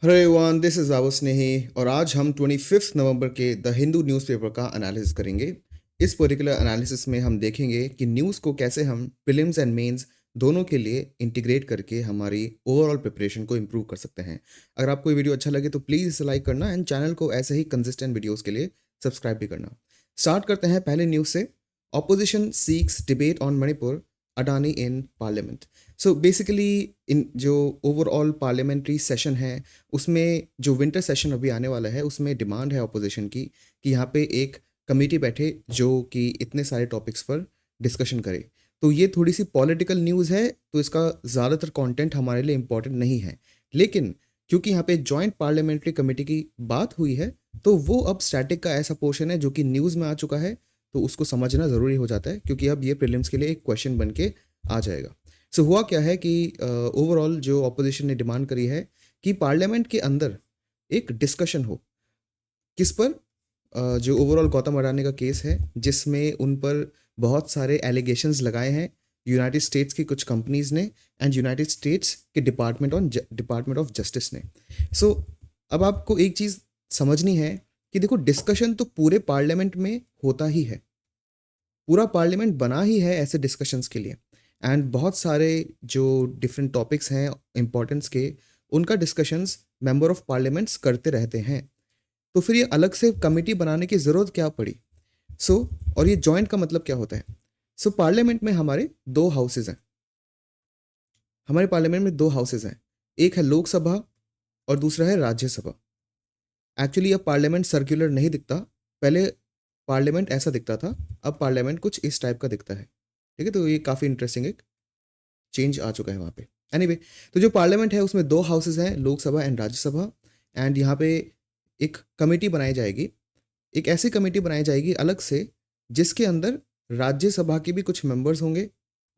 Hello everyone, this is बाबू स्नेही और आज हम 25 नवंबर के द हिंदू न्यूज़पेपर का एनालिसिस करेंगे। इस पर्टिकुलर एनालिसिस में हम देखेंगे कि न्यूज़ को कैसे हम प्रीलिम्स एंड मेंस दोनों के लिए इंटीग्रेट करके हमारी ओवरऑल प्रिपरेशन को इम्प्रूव कर सकते हैं। अगर आपको ये वीडियो अच्छा लगे तो प्लीज़ इसे लाइक करना एंड चैनल को ऐसे ही कंसिस्टेंट वीडियोज़ के लिए सब्सक्राइब भी करना। स्टार्ट करते हैं पहले न्यूज़ से। Opposition seeks debate on Manipur, Adani in parliament. So basically इन जो ओवरऑल पार्लियामेंट्री सेशन है उसमें जो विंटर सेशन अभी आने वाला है उसमें डिमांड है अपोजिशन की कि यहाँ पे एक कमेटी बैठे जो कि इतने सारे टॉपिक्स पर डिस्कशन करे। तो ये थोड़ी सी पॉलिटिकल न्यूज़ है, तो इसका ज़्यादातर कंटेंट हमारे लिए इम्पोर्टेंट नहीं है, लेकिन क्योंकि यहाँ पे जॉइंट पार्लियामेंट्री कमेटी की बात हुई है तो वो अब स्टैटिक का ऐसा पोर्शन है जो कि न्यूज़ में आ चुका है, तो उसको समझना ज़रूरी हो जाता है क्योंकि अब ये प्रीलिम्स के लिए एक क्वेश्चन बन के आ जाएगा। सो हुआ क्या है कि ओवरऑल जो अपोजिशन ने डिमांड करी है कि पार्लियामेंट के अंदर एक डिस्कशन हो किस पर, जो ओवरऑल गौतम अडानी का केस है जिसमें उन पर बहुत सारे एलिगेशंस लगाए हैं यूनाइटेड स्टेट्स की कुछ कंपनीज ने एंड यूनाइटेड स्टेट्स के डिपार्टमेंट ऑफ जस्टिस ने। सो अब आपको एक चीज़ समझनी है कि देखो, डिस्कशन तो पूरे पार्लियामेंट में होता ही है, पूरा पार्लियामेंट बना ही है ऐसे डिस्कशंस के लिए, एंड बहुत सारे जो डिफरेंट टॉपिक्स हैं इंपॉर्टेंस के, उनका डिस्कशंस मेंबर ऑफ पार्लियामेंट्स करते रहते हैं। तो फिर ये अलग से कमेटी बनाने की ज़रूरत क्या पड़ी? और ये जॉइंट का मतलब क्या होता है? पार्लियामेंट में हमारे दो हाउसेज हैं। हमारे पार्लियामेंट में दो हाउसेज हैं, एक है लोकसभा और दूसरा है राज्यसभा। एक्चुअली अब पार्लियामेंट सर्कुलर नहीं दिखता, पहले पार्लियामेंट ऐसा दिखता था, अब पार्लियामेंट कुछ इस टाइप का दिखता है। ठीक है, तो ये काफ़ी इंटरेस्टिंग एक चेंज आ चुका है वहाँ पे। एनीवे, तो जो पार्लियामेंट है उसमें दो हाउसेज हैं, लोकसभा एंड राज्यसभा, एंड यहाँ पे एक कमेटी बनाई जाएगी, एक ऐसी कमेटी बनाई जाएगी अलग से जिसके अंदर राज्यसभा के भी कुछ मेंबर्स होंगे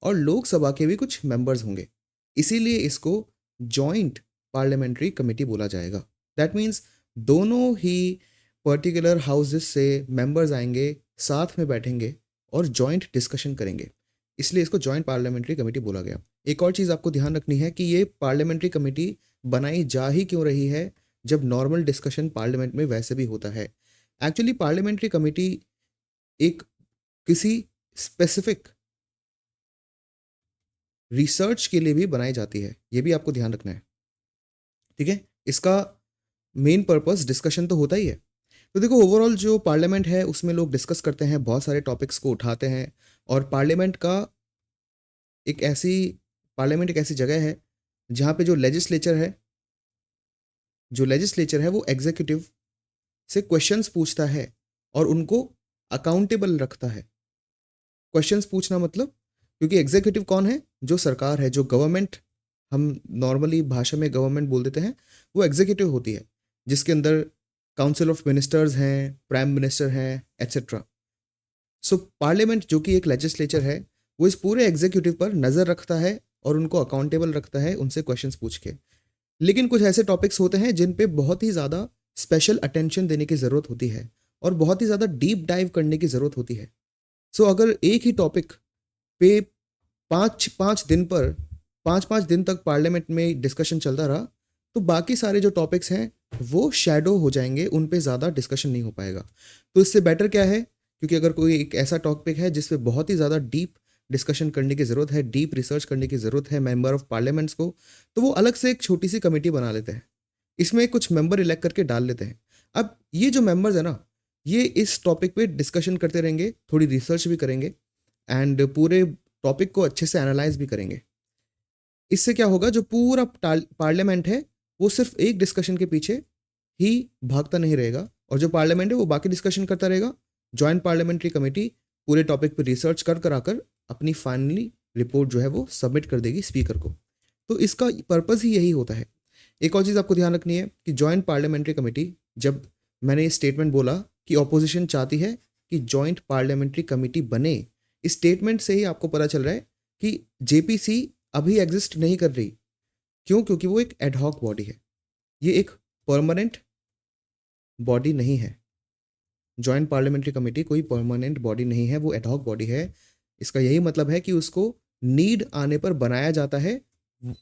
और लोकसभा के भी कुछ मेंबर्स होंगे, इसीलिए इसको जॉइंट पार्लियामेंट्री कमेटी बोला जाएगा। दैट मीन्स दोनों ही पर्टिकुलर हाउसेस से मेंबर्स आएंगे, साथ में बैठेंगे और जॉइंट डिस्कशन करेंगे, इसलिए इसको जॉइंट पार्लियामेंट्री कमेटी बोला गया। एक और चीज़ आपको ध्यान रखनी है कि ये पार्लियामेंट्री कमेटी बनाई जा ही क्यों रही है जब नॉर्मल डिस्कशन पार्लियामेंट में वैसे भी होता है। एक्चुअली पार्लियामेंट्री कमेटी एक किसी स्पेसिफिक रिसर्च के लिए भी बनाई जाती है, ये भी आपको ध्यान रखना है। ठीक है, इसका मेन पर्पस डिस्कशन तो होता ही है। तो देखो, ओवरऑल जो पार्लियामेंट है उसमें लोग डिस्कस करते हैं, बहुत सारे टॉपिक्स को उठाते हैं, और एक ऐसी पार्लियामेंट एक ऐसी जगह है जहाँ पे जो लेजिस्लेचर है वो एग्जीक्यूटिव से क्वेश्चंस पूछता है और उनको अकाउंटेबल रखता है। क्वेश्चंस पूछना मतलब, क्योंकि एग्जीक्यूटिव कौन है? जो सरकार है, जो गवर्नमेंट, हम नॉर्मली भाषा में गवर्नमेंट बोल देते हैं, वो एग्जीक्यूटिव होती है जिसके अंदर काउंसिल ऑफ मिनिस्टर्स हैं, प्राइम मिनिस्टर हैं, एट्सेट्रा। पार्लियामेंट जो कि एक लेजिस्लेचर है, वो इस पूरे एग्जीक्यूटिव पर नज़र रखता है और उनको अकाउंटेबल रखता है उनसे क्वेश्चंस पूछ के। लेकिन कुछ ऐसे टॉपिक्स होते हैं जिन पे बहुत ही ज़्यादा स्पेशल अटेंशन देने की ज़रूरत होती है और बहुत ही ज़्यादा डीप डाइव करने की ज़रूरत होती है। अगर एक ही टॉपिक पे पाँच पाँच दिन पर पाँच पाँच दिन तक पार्लियामेंट में डिस्कशन चलता रहा, तो बाकी सारे जो टॉपिक्स हैं वो शैडो हो जाएंगे, उन पे ज़्यादा डिस्कशन नहीं हो पाएगा। तो इससे बेटर क्या है, क्योंकि अगर कोई एक ऐसा टॉपिक है जिस पे बहुत ही ज़्यादा डीप डिस्कशन करने की ज़रूरत है, डीप रिसर्च करने की ज़रूरत है मेंबर ऑफ पार्लियामेंट्स को, तो वो अलग से एक छोटी सी कमेटी बना लेते हैं, इसमें कुछ मेंबर इलेक्ट करके डाल लेते हैं। अब ये जो मेंबर्स है ना, ये इस टॉपिक पे डिस्कशन करते रहेंगे, थोड़ी रिसर्च भी करेंगे एंड पूरे टॉपिक को अच्छे से एनालाइज भी करेंगे। इससे क्या होगा, जो पूरा पार्लियामेंट है वो सिर्फ एक डिस्कशन के पीछे ही भागता नहीं रहेगा, और जो पार्लियामेंट है वो बाकी डिस्कशन करता रहेगा। जॉइंट पार्लियामेंट्री कमेटी पूरे टॉपिक पर रिसर्च कर आकर अपनी फाइनली रिपोर्ट जो है वो सबमिट कर देगी स्पीकर को। तो इसका पर्पज़ ही यही होता है। एक और चीज़ आपको ध्यान रखनी है कि जॉइंट पार्लियामेंट्री कमेटी, जब मैंने ये स्टेटमेंट बोला कि ऑपोजिशन चाहती है कि जॉइंट पार्लियामेंट्री कमेटी बने, इस स्टेटमेंट से ही आपको पता चल रहा है कि जेपीसी अभी एग्जिस्ट नहीं कर रही। क्यों? क्योंकि वो एक एडहॉक बॉडी है, ये एक परमानेंट बॉडी नहीं है। जॉइंट पार्लियामेंट्री कमेटी कोई परमानेंट बॉडी नहीं है, वो एडहॉक बॉडी है। इसका यही मतलब है कि उसको नीड आने पर बनाया जाता है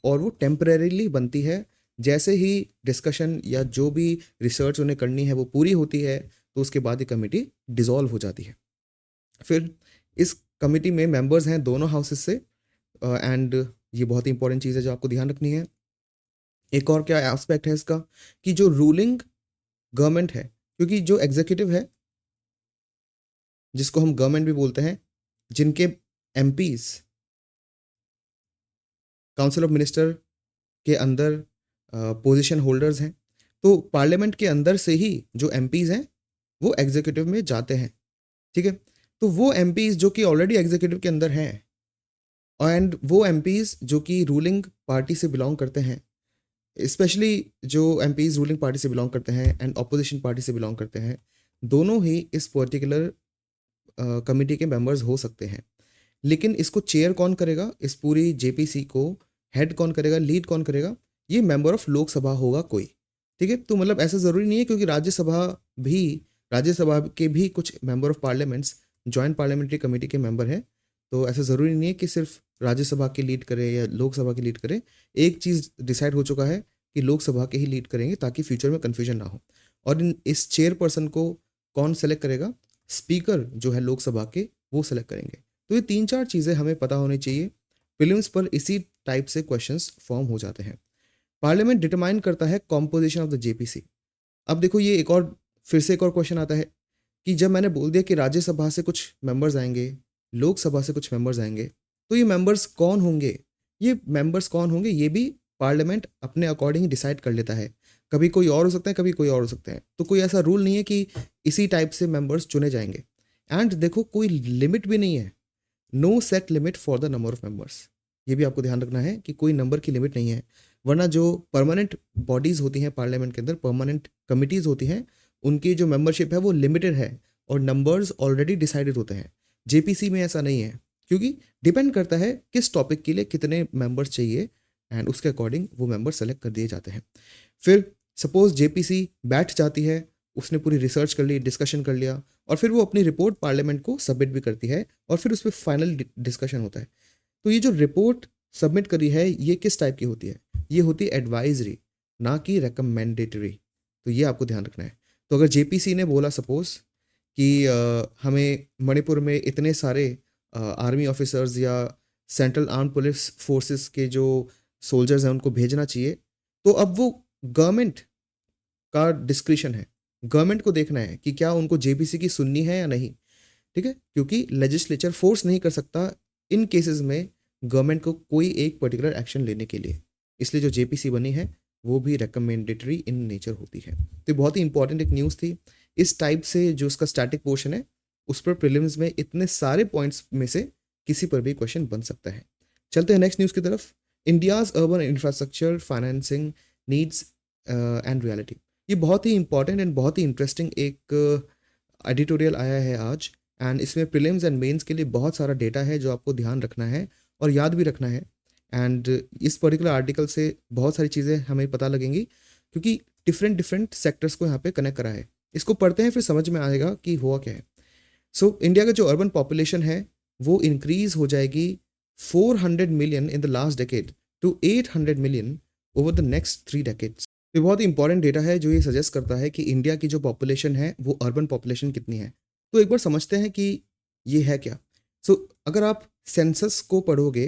और वो टेम्परेरीली बनती है, जैसे ही डिस्कशन या जो भी रिसर्च उन्हें करनी है वो पूरी होती है, तो उसके बाद ये कमेटी डिसॉल्व हो जाती है। फिर इस कमेटी में मेंबर्स हैं दोनों हाउसेस से, एंड ये बहुत ही इंपॉर्टेंट चीज़ है जो आपको ध्यान रखनी है। एक और क्या एस्पेक्ट है इसका, कि जो रूलिंग गवर्नमेंट है, क्योंकि जो एग्जीक्यूटिव है, जिसको हम गवर्नमेंट भी बोलते हैं, जिनके एमपीज काउंसिल ऑफ मिनिस्टर के अंदर पोजीशन होल्डर्स हैं, तो पार्लियामेंट के अंदर से ही जो एमपीज हैं वो एग्जीक्यूटिव में जाते हैं। ठीक है, तो वो एमपीज जो कि ऑलरेडी एग्जीक्यूटिव के अंदर हैं, एंड वो एमपीज जो कि रूलिंग पार्टी से बिलोंग करते हैं, स्पेशली जो एमपीज रूलिंग पार्टी से बिलोंग करते हैं एंड ऑपोजिशन पार्टी से बिलोंग करते हैं, दोनों ही इस पर्टिकुलर कमेटी के मेंबर्स हो सकते हैं। लेकिन इसको चेयर कौन करेगा, इस पूरी जेपीसी को हेड कौन करेगा, लीड कौन करेगा, ये मेंबर ऑफ लोकसभा होगा कोई। ठीक है, तो मतलब ऐसा ज़रूरी नहीं है, क्योंकि भी राज्यसभा के भी कुछ member of parliaments joint parliamentary committee के मेंबर हैं, तो ऐसा ज़रूरी नहीं है कि सिर्फ राज्यसभा की लीड करे या लोकसभा की लीड करे। एक चीज़ डिसाइड हो चुका है कि लोकसभा के ही लीड करेंगे, ताकि फ्यूचर में कन्फ्यूजन ना हो। और इस चेयरपर्सन को कौन सेलेक्ट करेगा, स्पीकर जो है लोकसभा के, वो सेलेक्ट करेंगे। तो ये 3-4 चीज़ें हमें पता होनी चाहिए। प्रीलिम्स पर इसी टाइप से क्वेश्चंस फॉर्म हो जाते हैं। पार्लियामेंट डिटरमाइन करता है कॉम्पोजिशन ऑफ द जेपीसी। अब देखो, ये फिर से एक और क्वेश्चन आता है कि जब मैंने बोल दिया कि राज्यसभा से कुछ मेंबर्स आएंगे, लोकसभा से कुछ मेंबर्स आएंगे, तो ये मेंबर्स कौन होंगे? ये भी पार्लियामेंट अपने अकॉर्डिंग डिसाइड कर लेता है। कभी कोई और हो सकता है, कभी कोई और हो सकता है, तो कोई ऐसा रूल नहीं है कि इसी टाइप से मेंबर्स चुने जाएंगे। एंड देखो, कोई लिमिट भी नहीं है, no set limit for the number of members. ये भी आपको ध्यान रखना है कि कोई नंबर की लिमिट नहीं है, वरना जो परमानेंट बॉडीज़ होती हैं पार्लियामेंट के अंदर, परमानेंट कमिटीज़ होती हैं, उनकी जो मेंबरशिप है वो लिमिटेड है और नंबर्स ऑलरेडी डिसाइडेड होते हैं। जेपीसी में ऐसा नहीं है, क्योंकि डिपेंड करता है किस टॉपिक के लिए कितने मेंबर्स चाहिए, एंड उसके अकॉर्डिंग वो मेंबर सेलेक्ट कर दिए जाते हैं। फिर सपोज जेपीसी बैठ जाती है, उसने पूरी रिसर्च कर ली, डिस्कशन कर लिया, और फिर वो अपनी रिपोर्ट पार्लियामेंट को सबमिट भी करती है, और फिर उस पर फाइनल डिस्कशन होता है। तो ये जो रिपोर्ट सबमिट करी है, ये किस टाइप की होती है? ये होती है एडवाइजरी, ना कि रिकमेंडेटरी। तो ये आपको ध्यान रखना है। तो अगर जेपीसी ने बोला सपोज कि हमें मणिपुर में इतने सारे आर्मी ऑफिसर्स या सेंट्रल आर्म पुलिस फोर्सेस के जो सोल्जर्स हैं उनको भेजना चाहिए, तो अब वो गवर्नमेंट का डिस्क्रिशन है, गवर्नमेंट को देखना है कि क्या उनको जेपीसी की सुननी है या नहीं। ठीक है, क्योंकि लेजिस्लेचर फोर्स नहीं कर सकता इन केसेस में गवर्नमेंट को कोई एक पर्टिकुलर एक्शन लेने के लिए, इसलिए जो जेपीसी बनी है वो भी रिकमेंडेटरी इन नेचर होती है। तो बहुत ही इंपॉर्टेंट एक न्यूज़ थी। इस टाइप से जो उसका स्टैटिक पोर्शन है, उस पर प्रीलिम्स में इतने सारे पॉइंट्स में से किसी पर भी क्वेश्चन बन सकता है। चलते हैं नेक्स्ट न्यूज़ की तरफ। India's urban infrastructure financing needs and reality. ये बहुत ही इंपॉर्टेंट एंड बहुत ही इंटरेस्टिंग एक एडिटोरियल आया है आज, एंड इसमें प्रीलिम्स एंड मेंस के लिए बहुत सारा डेटा है जो आपको ध्यान रखना है और याद भी रखना है। एंड इस पर्टिकुलर आर्टिकल से बहुत सारी चीज़ें हमें पता लगेंगी, क्योंकि डिफरेंट डिफरेंट सेक्टर्स को यहाँ पे कनेक्ट करा है। इसको पढ़ते हैं, फिर समझ में आएगा कि हुआ क्या है। सो इंडिया का जो अर्बन पॉपुलेशन है वो इंक्रीज हो जाएगी 400 million in the last decade to 800 million over the next 3 decades. ये बहुत ही इंपॉर्टेंट डेटा है जो ये सजेस्ट करता है कि इंडिया की जो पॉपुलेशन है वो अर्बन पॉपुलेशन कितनी है। तो एक बार समझते हैं कि ये है क्या। सो अगर आप सेंसस को पढ़ोगे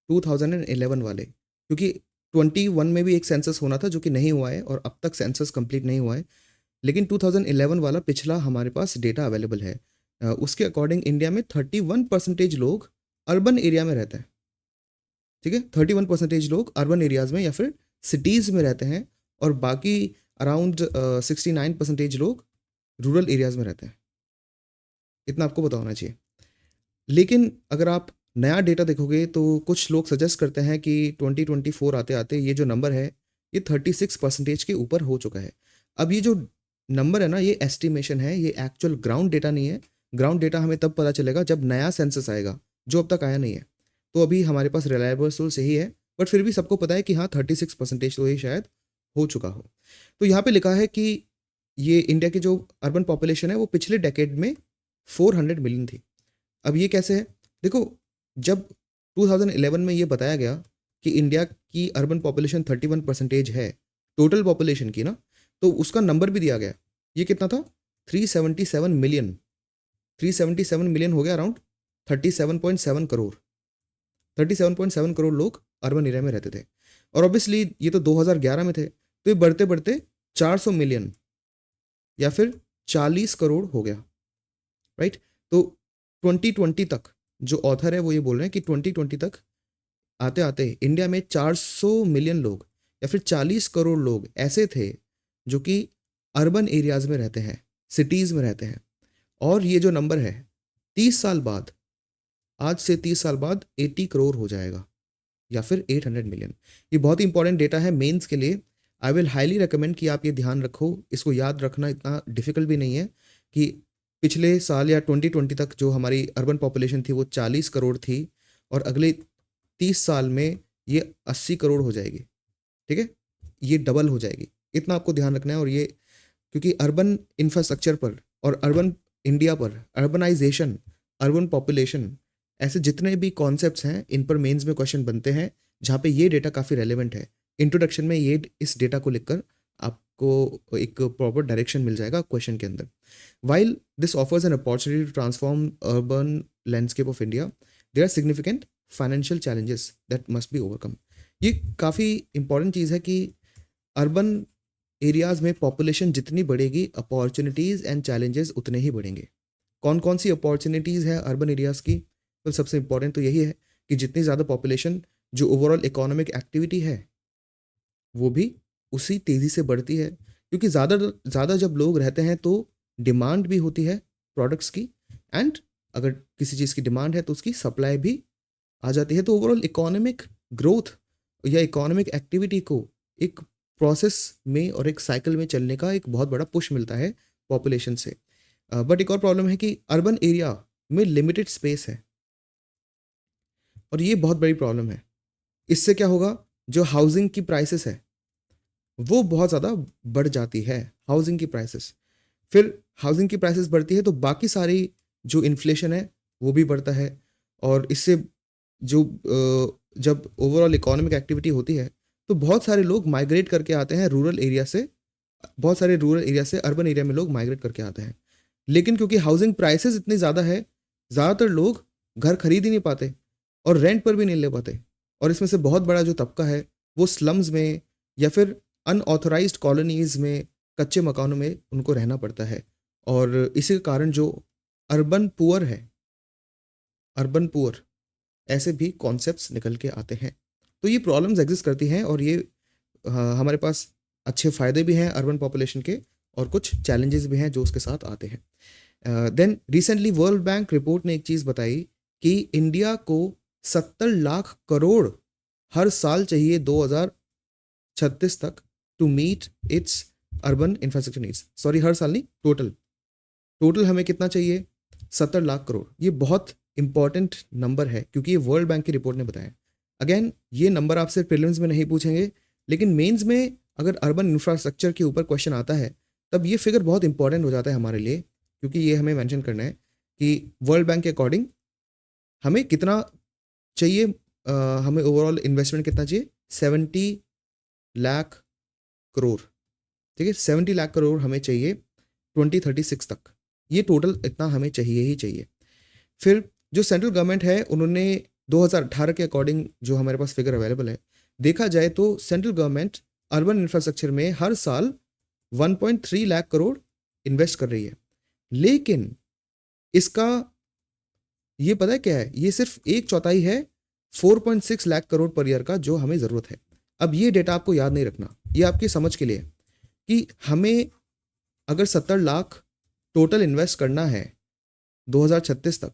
2011 वाले, क्योंकि 21 में भी एक सेंसस होना था जो कि नहीं हुआ है और अब तक सेंसस कंप्लीट नहीं हुआ है, लेकिन 2011 वाला पिछला हमारे पास डेटा अवेलेबल है। उसके अकॉर्डिंग इंडिया में 31% लोग अर्बन एरिया में रहते हैं। ठीक है, 31% लोग अर्बन एरियाज में या फिर सिटीज़ में रहते हैं, और बाकी अराउंड 69% लोग रूरल एरियाज में रहते हैं। इतना आपको पता होना चाहिए। लेकिन अगर आप नया डेटा देखोगे तो कुछ लोग सजेस्ट करते हैं कि 2024 आते आते ये जो नंबर है ये 36% के ऊपर हो चुका है। अब ये जो नंबर है ना, ये एस्टिमेशन है, ये एक्चुअल ग्राउंड डेटा नहीं है। ग्राउंड डेटा हमें तब पता चलेगा जब नया सेंसस आएगा, जो अब तक आया नहीं है। तो अभी हमारे पास रिलायबल सोर्स यही है, बट फिर भी सबको पता है कि हाँ 36% तो ये शायद हो चुका हो। तो यहाँ पे लिखा है कि ये इंडिया की जो अर्बन पॉपुलेशन है वो पिछले डेकेड में 400 मिलियन थी। अब ये कैसे है? देखो, जब 2011 में ये बताया गया कि इंडिया की अर्बन पॉपुलेशन 31% है टोटल पॉपुलेशन की ना, तो उसका नंबर भी दिया गया। ये कितना था? 377 मिलियन। 377 मिलियन हो गया अराउंड 37.7 करोड़। 37.7 करोड़ लोग अर्बन एरिया में रहते थे। और ऑब्वियसली ये तो 2011 में थे, तो ये बढ़ते बढ़ते 400 मिलियन या फिर 40 करोड़ हो गया, राइट। तो 2020 तक जो ऑथर है वो ये बोल रहे हैं कि 2020 तक आते आते इंडिया में 400 मिलियन लोग या फिर 40 करोड़ लोग ऐसे थे जो कि अर्बन एरियाज में रहते हैं, सिटीज़ में रहते हैं। और ये जो नंबर है 30 साल बाद, आज से 30 साल बाद 80 करोड़ हो जाएगा या फिर 800 मिलियन। ये बहुत ही इंपॉर्टेंट डेटा है मेंस के लिए। आई विल हाईली रिकमेंड कि आप ये ध्यान रखो, इसको याद रखना इतना डिफिकल्ट भी नहीं है कि पिछले साल या 2020 तक जो हमारी अर्बन पॉपुलेशन थी वो 40 करोड़ थी और अगले 30 साल में ये 80 करोड़ हो जाएगी, ठीक है, ये डबल हो जाएगी। इतना आपको ध्यान रखना है। और ये क्योंकि अर्बन इंफ्रास्ट्रक्चर पर और अर्बन इंडिया पर, अर्बनाइजेशन, अर्बन पॉपुलेशन, ऐसे जितने भी कॉन्सेप्ट्स हैं इन पर मेंस में क्वेश्चन बनते हैं, जहाँ पे ये डेटा काफ़ी रेलेवेंट है। इंट्रोडक्शन में ये इस डेटा को लिखकर आपको एक प्रॉपर डायरेक्शन मिल जाएगा क्वेश्चन के अंदर। While this offers an opportunity to transform urban landscape of India, there are significant financial challenges that must be overcome. ये काफ़ी इंपॉर्टेंट चीज़ है कि अर्बन एरियाज़ में पॉपुलेशन जितनी बढ़ेगी, अपॉर्चुनिटीज़ एंड चैलेंजेस उतने ही बढ़ेंगे। कौन कौन सी अपॉर्चुनिटीज़ है अर्बन एरियाज़ की? तो सबसे इंपॉर्टेंट तो यही है कि जितनी ज़्यादा पॉपुलेशन, जो ओवरऑल इकोनॉमिक एक्टिविटी है वो भी उसी तेज़ी से बढ़ती है, क्योंकि ज़्यादा ज़्यादा जब लोग रहते हैं तो डिमांड भी होती है प्रोडक्ट्स की, एंड अगर किसी चीज़ की डिमांड है तो उसकी सप्लाई भी आ जाती है। तो ओवरऑल इकोनॉमिक ग्रोथ या इकोनॉमिक एक्टिविटी को एक प्रोसेस में और एक साइकिल में चलने का एक बहुत बड़ा पुश मिलता है पॉपुलेशन से। बट एक और प्रॉब्लम है कि अर्बन एरिया में लिमिटेड स्पेस है और ये बहुत बड़ी प्रॉब्लम है। इससे क्या होगा, जो हाउसिंग की प्राइसेस है वो बहुत ज़्यादा बढ़ जाती है, हाउसिंग की प्राइसेस। फिर हाउसिंग की प्राइसेस बढ़ती है तो बाकी सारी जो इन्फ्लेशन है वो भी बढ़ता है। और इससे जो जब ओवरऑल इकोनॉमिक एक्टिविटी होती है तो बहुत सारे लोग माइग्रेट करके आते हैं रूरल एरिया से, बहुत सारे रूरल एरिया से अर्बन एरिया में लोग माइग्रेट करके आते हैं। लेकिन क्योंकि हाउसिंग प्राइसेस इतनी ज़्यादा है, ज़्यादातर लोग घर खरीद ही नहीं पाते और रेंट पर भी नहीं ले पाते। और इसमें से बहुत बड़ा जो तबका है वो स्लम्स में या फिर अनऑथराइज्ड कॉलोनीज़ में, कच्चे मकानों में उनको रहना पड़ता है। और इसी के कारण जो अर्बन पुअर है, अर्बन पुअर, ऐसे भी कॉन्सेप्ट्स निकल के आते हैं। तो ये प्रॉब्लम्स एग्जिस्ट करती हैं और ये हमारे पास अच्छे फ़ायदे भी हैं अर्बन पॉपुलेशन के और कुछ चैलेंजेस भी हैं जो उसके साथ आते हैं। Then recently World Bank report ने एक चीज़ बताई कि इंडिया को 70 लाख करोड़ हर साल चाहिए 2036 तक to meet its urban infrastructure needs. Sorry, हर साल नहीं, टोटल हमें कितना चाहिए? 70 लाख करोड़। ये बहुत इंपॉर्टेंट नंबर है क्योंकि ये वर्ल्ड बैंक की रिपोर्ट ने बताया। अगेन, ये नंबर आपसे प्रीलिम्स में नहीं पूछेंगे, लेकिन मेंस में अगर अर्बन इंफ्रास्ट्रक्चर के ऊपर क्वेश्चन आता है तब ये फिगर बहुत इंपॉर्टेंट हो जाता है हमारे लिए, क्योंकि ये हमें मेंशन करना है कि वर्ल्ड बैंक के अकॉर्डिंग हमें कितना चाहिए, हमें ओवरऑल इन्वेस्टमेंट कितना चाहिए? 70 लाख करोड़, ठीक है, 70 लाख करोड़ हमें चाहिए 2036 तक। ये टोटल इतना हमें चाहिए ही चाहिए। फिर जो सेंट्रल गवर्नमेंट है उन्होंने 2018 के अकॉर्डिंग जो हमारे पास फिगर अवेलेबल है, देखा जाए तो सेंट्रल गवर्नमेंट अर्बन इंफ्रास्ट्रक्चर में हर साल 1.3 लाख करोड़ इन्वेस्ट कर रही है। लेकिन इसका ये पता है क्या है? ये सिर्फ एक चौथाई है 4.6 लाख करोड़ पर ईयर का जो हमें ज़रूरत है। अब ये डेटा आपको याद नहीं रखना, ये आपकी समझ के लिए कि हमें अगर 70 लाख टोटल इन्वेस्ट करना है 2036 तक,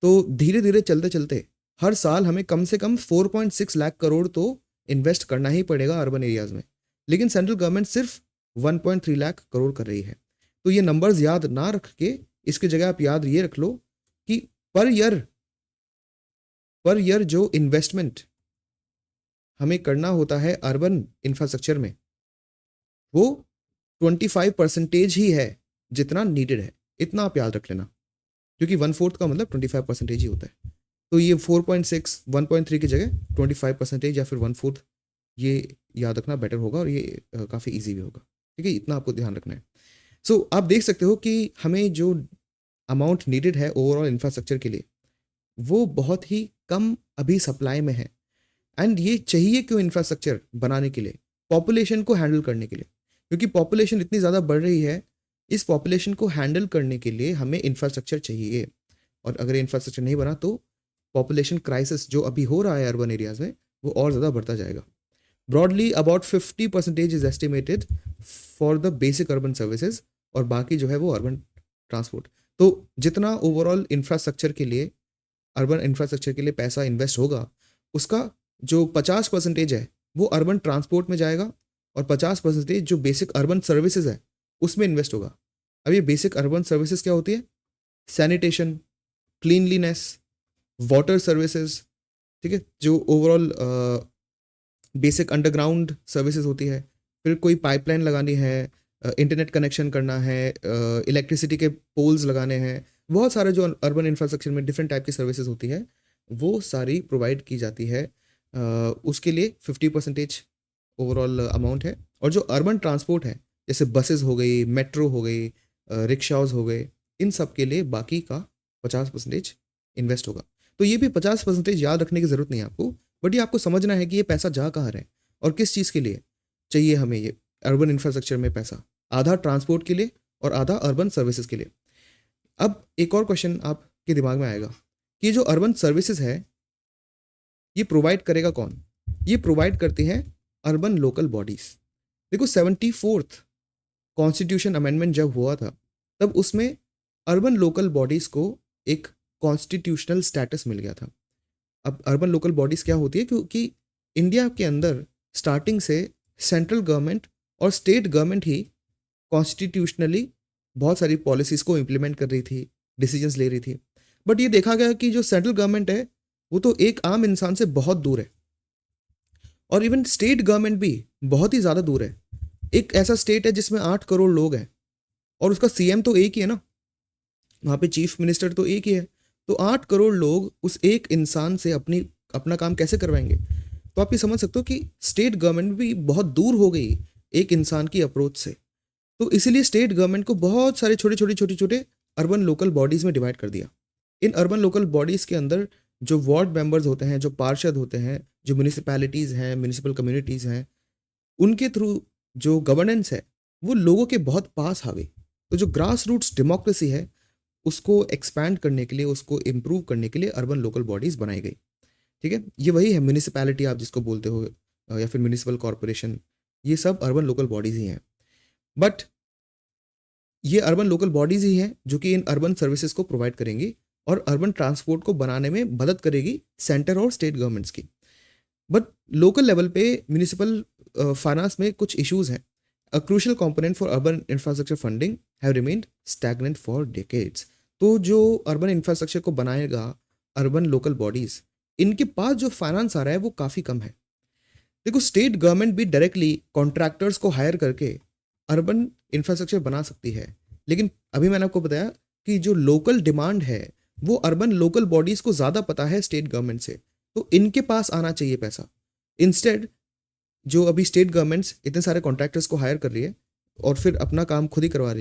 तो धीरे धीरे चलते चलते हर साल हमें कम से कम 4.6 लाख करोड़ तो इन्वेस्ट करना ही पड़ेगा अर्बन एरियाज़ में। लेकिन सेंट्रल गवर्नमेंट सिर्फ 1.3 लाख करोड़ कर रही है। तो ये नंबर्स याद ना रख के इसकी जगह आप याद ये रख लो कि पर ईयर जो इन्वेस्टमेंट हमें करना होता है अर्बन इंफ्रास्ट्रक्चर में वो 25% ही है जितना नीडेड है। इतना आप याद रख लेना, क्योंकि 1/4 का मतलब 25% ही होता है। तो ये 4.6 1.3 की जगह 25% या फिर 1/4 ये याद रखना बेटर होगा, और ये काफ़ी ईजी भी होगा। ठीक है, इतना आपको ध्यान रखना है। सो आप देख सकते हो कि हमें जो अमाउंट नीडेड है ओवरऑल इंफ्रास्ट्रक्चर के लिए, वो बहुत ही कम अभी सप्लाई में है। एंड ये चाहिए क्यों इंफ्रास्ट्रक्चर बनाने के लिए? पॉपुलेशन को हैंडल करने के लिए, क्योंकि पॉपुलेशन इतनी ज़्यादा बढ़ रही है। इस पॉपुलेशन को हैंडल करने के लिए हमें इंफ्रास्ट्रक्चर चाहिए, और अगर इंफ्रास्ट्रक्चर नहीं बना तो पॉपुलेशन क्राइसिस जो अभी हो रहा है अर्बन एरियाज में, वो और ज़्यादा बढ़ता जाएगा। Broadly about 50% is estimated for the basic urban services, और बाकी जो है वो अर्बन ट्रांसपोर्ट। तो जितना ओवरऑल इंफ्रास्ट्रक्चर के लिए, अर्बन इंफ्रास्ट्रक्चर के लिए पैसा इन्वेस्ट होगा, उसका जो 50% है वो अर्बन ट्रांसपोर्ट में जाएगा, और 50% जो बेसिक अर्बन सर्विसेज है उसमें इन्वेस्ट होगा। अब ये बेसिक अर्बन सर्विसेज क्या होती है? सैनिटेशन, क्लीनलीनेस, वाटर सर्विसेज, ठीक है, जो ओवरऑल बेसिक अंडरग्राउंड सर्विसेज होती है। फिर कोई पाइपलाइन लगानी है, इंटरनेट कनेक्शन करना है, इलेक्ट्रिसिटी के पोल्स लगाने हैं, बहुत सारे जो अर्बन इंफ्रास्ट्रक्चर में डिफरेंट टाइप की सर्विसेज होती है, वो सारी प्रोवाइड की जाती है। उसके लिए 50% ओवरऑल अमाउंट है। और जो अर्बन ट्रांसपोर्ट है, जैसे बसेस हो गई, मेट्रो हो गई, रिक्शाज हो गए, इन सब के लिए बाकी का 50% इन्वेस्ट होगा। तो ये भी 50% याद रखने की ज़रूरत नहीं है आपको, बट ये आपको समझना है कि ये पैसा जा कहाँ रहा है और किस चीज़ के लिए चाहिए हमें ये अर्बन इंफ्रास्ट्रक्चर में पैसा। आधा ट्रांसपोर्ट के लिए और आधा अर्बन सर्विसेज के लिए। अब एक और क्वेश्चन आपके दिमाग में आएगा कि ये जो अर्बन सर्विसेज है, ये प्रोवाइड करेगा कौन? ये प्रोवाइड करती हैं अर्बन लोकल बॉडीज। देखो, 74th कॉन्स्टिट्यूशन अमेंडमेंट जब हुआ था, तब उसमें अर्बन लोकल बॉडीज को एक कॉन्स्टिट्यूशनल स्टेटस मिल गया था। अब अर्बन लोकल बॉडीज क्या होती है? क्योंकि इंडिया के अंदर स्टार्टिंग से सेंट्रल गवर्नमेंट और स्टेट गवर्नमेंट ही कॉन्स्टिट्यूशनली बहुत सारी पॉलिसीज़ को इम्प्लीमेंट कर रही थी, डिसीजंस ले रही थी। बट ये देखा गया कि जो सेंट्रल गवर्नमेंट है वो तो एक आम इंसान से बहुत दूर है, और इवन स्टेट गवर्नमेंट भी बहुत ही ज़्यादा दूर है। एक ऐसा स्टेट है जिसमें 8 करोड़ लोग हैं, और उसका सीएम तो एक ही है ना, वहाँ पे चीफ मिनिस्टर तो एक ही है। तो 8 करोड़ लोग उस एक इंसान से अपना काम कैसे करवाएंगे? तो आप ये समझ सकते हो कि स्टेट गवर्नमेंट भी बहुत दूर हो गई एक इंसान की अप्रोच से। तो इसीलिए स्टेट गवर्नमेंट को बहुत सारे छोटे छोटे अर्बन लोकल बॉडीज़ में डिवाइड कर दिया। इन अर्बन लोकल बॉडीज़ के अंदर जो वार्ड मेंबर्स होते हैं, जो पार्षद होते हैं, जो म्यूनिसिपैलिटीज़ हैं, म्यूनिसिपल कम्युनिटीज़ हैं, उनके थ्रू जो गवर्नेंस है वो लोगों के बहुत पास आ गई। तो जो ग्रास रूट्स डेमोक्रेसी है, उसको एक्सपैंड करने के लिए, उसको इम्प्रूव करने के लिए अर्बन लोकल बॉडीज़ बनाई गई। ठीक है, ये वही है म्यूनिसिपैलिटी आप जिसको बोलते हो, या फिर म्यूनिसिपल कॉरपोरेशन, ये सब अर्बन लोकल बॉडीज़ ही हैं। बट ये अर्बन लोकल बॉडीज़ ही हैं जो कि इन अर्बन सर्विसेज को प्रोवाइड करेंगी और अर्बन ट्रांसपोर्ट को बनाने में मदद करेगी सेंटर और स्टेट गवर्नमेंट्स की। बट लोकल लेवल पे म्यूनिसिपल फाइनेंस में कुछ इश्यूज हैं। A crucial component for urban infrastructure funding have remained stagnant for decades. तो जो अर्बन इंफ्रास्ट्रक्चर को बनाएगा अर्बन लोकल बॉडीज़, इनके पास जो फाइनेंस आ रहा है वो काफ़ी कम है। देखो, स्टेट गवर्नमेंट भी डायरेक्टली कॉन्ट्रैक्टर्स को हायर करके अर्बन इंफ्रास्ट्रक्चर बना सकती है, लेकिन अभी मैंने आपको बताया कि जो लोकल डिमांड है वो अर्बन लोकल बॉडीज़ को ज़्यादा पता है स्टेट गवर्नमेंट से, तो इनके पास आना चाहिए पैसा। इंस्टेड जो अभी स्टेट गवर्नमेंट्स इतने सारे कॉन्ट्रैक्टर्स को हायर कर रही है और फिर अपना काम खुद ही करवा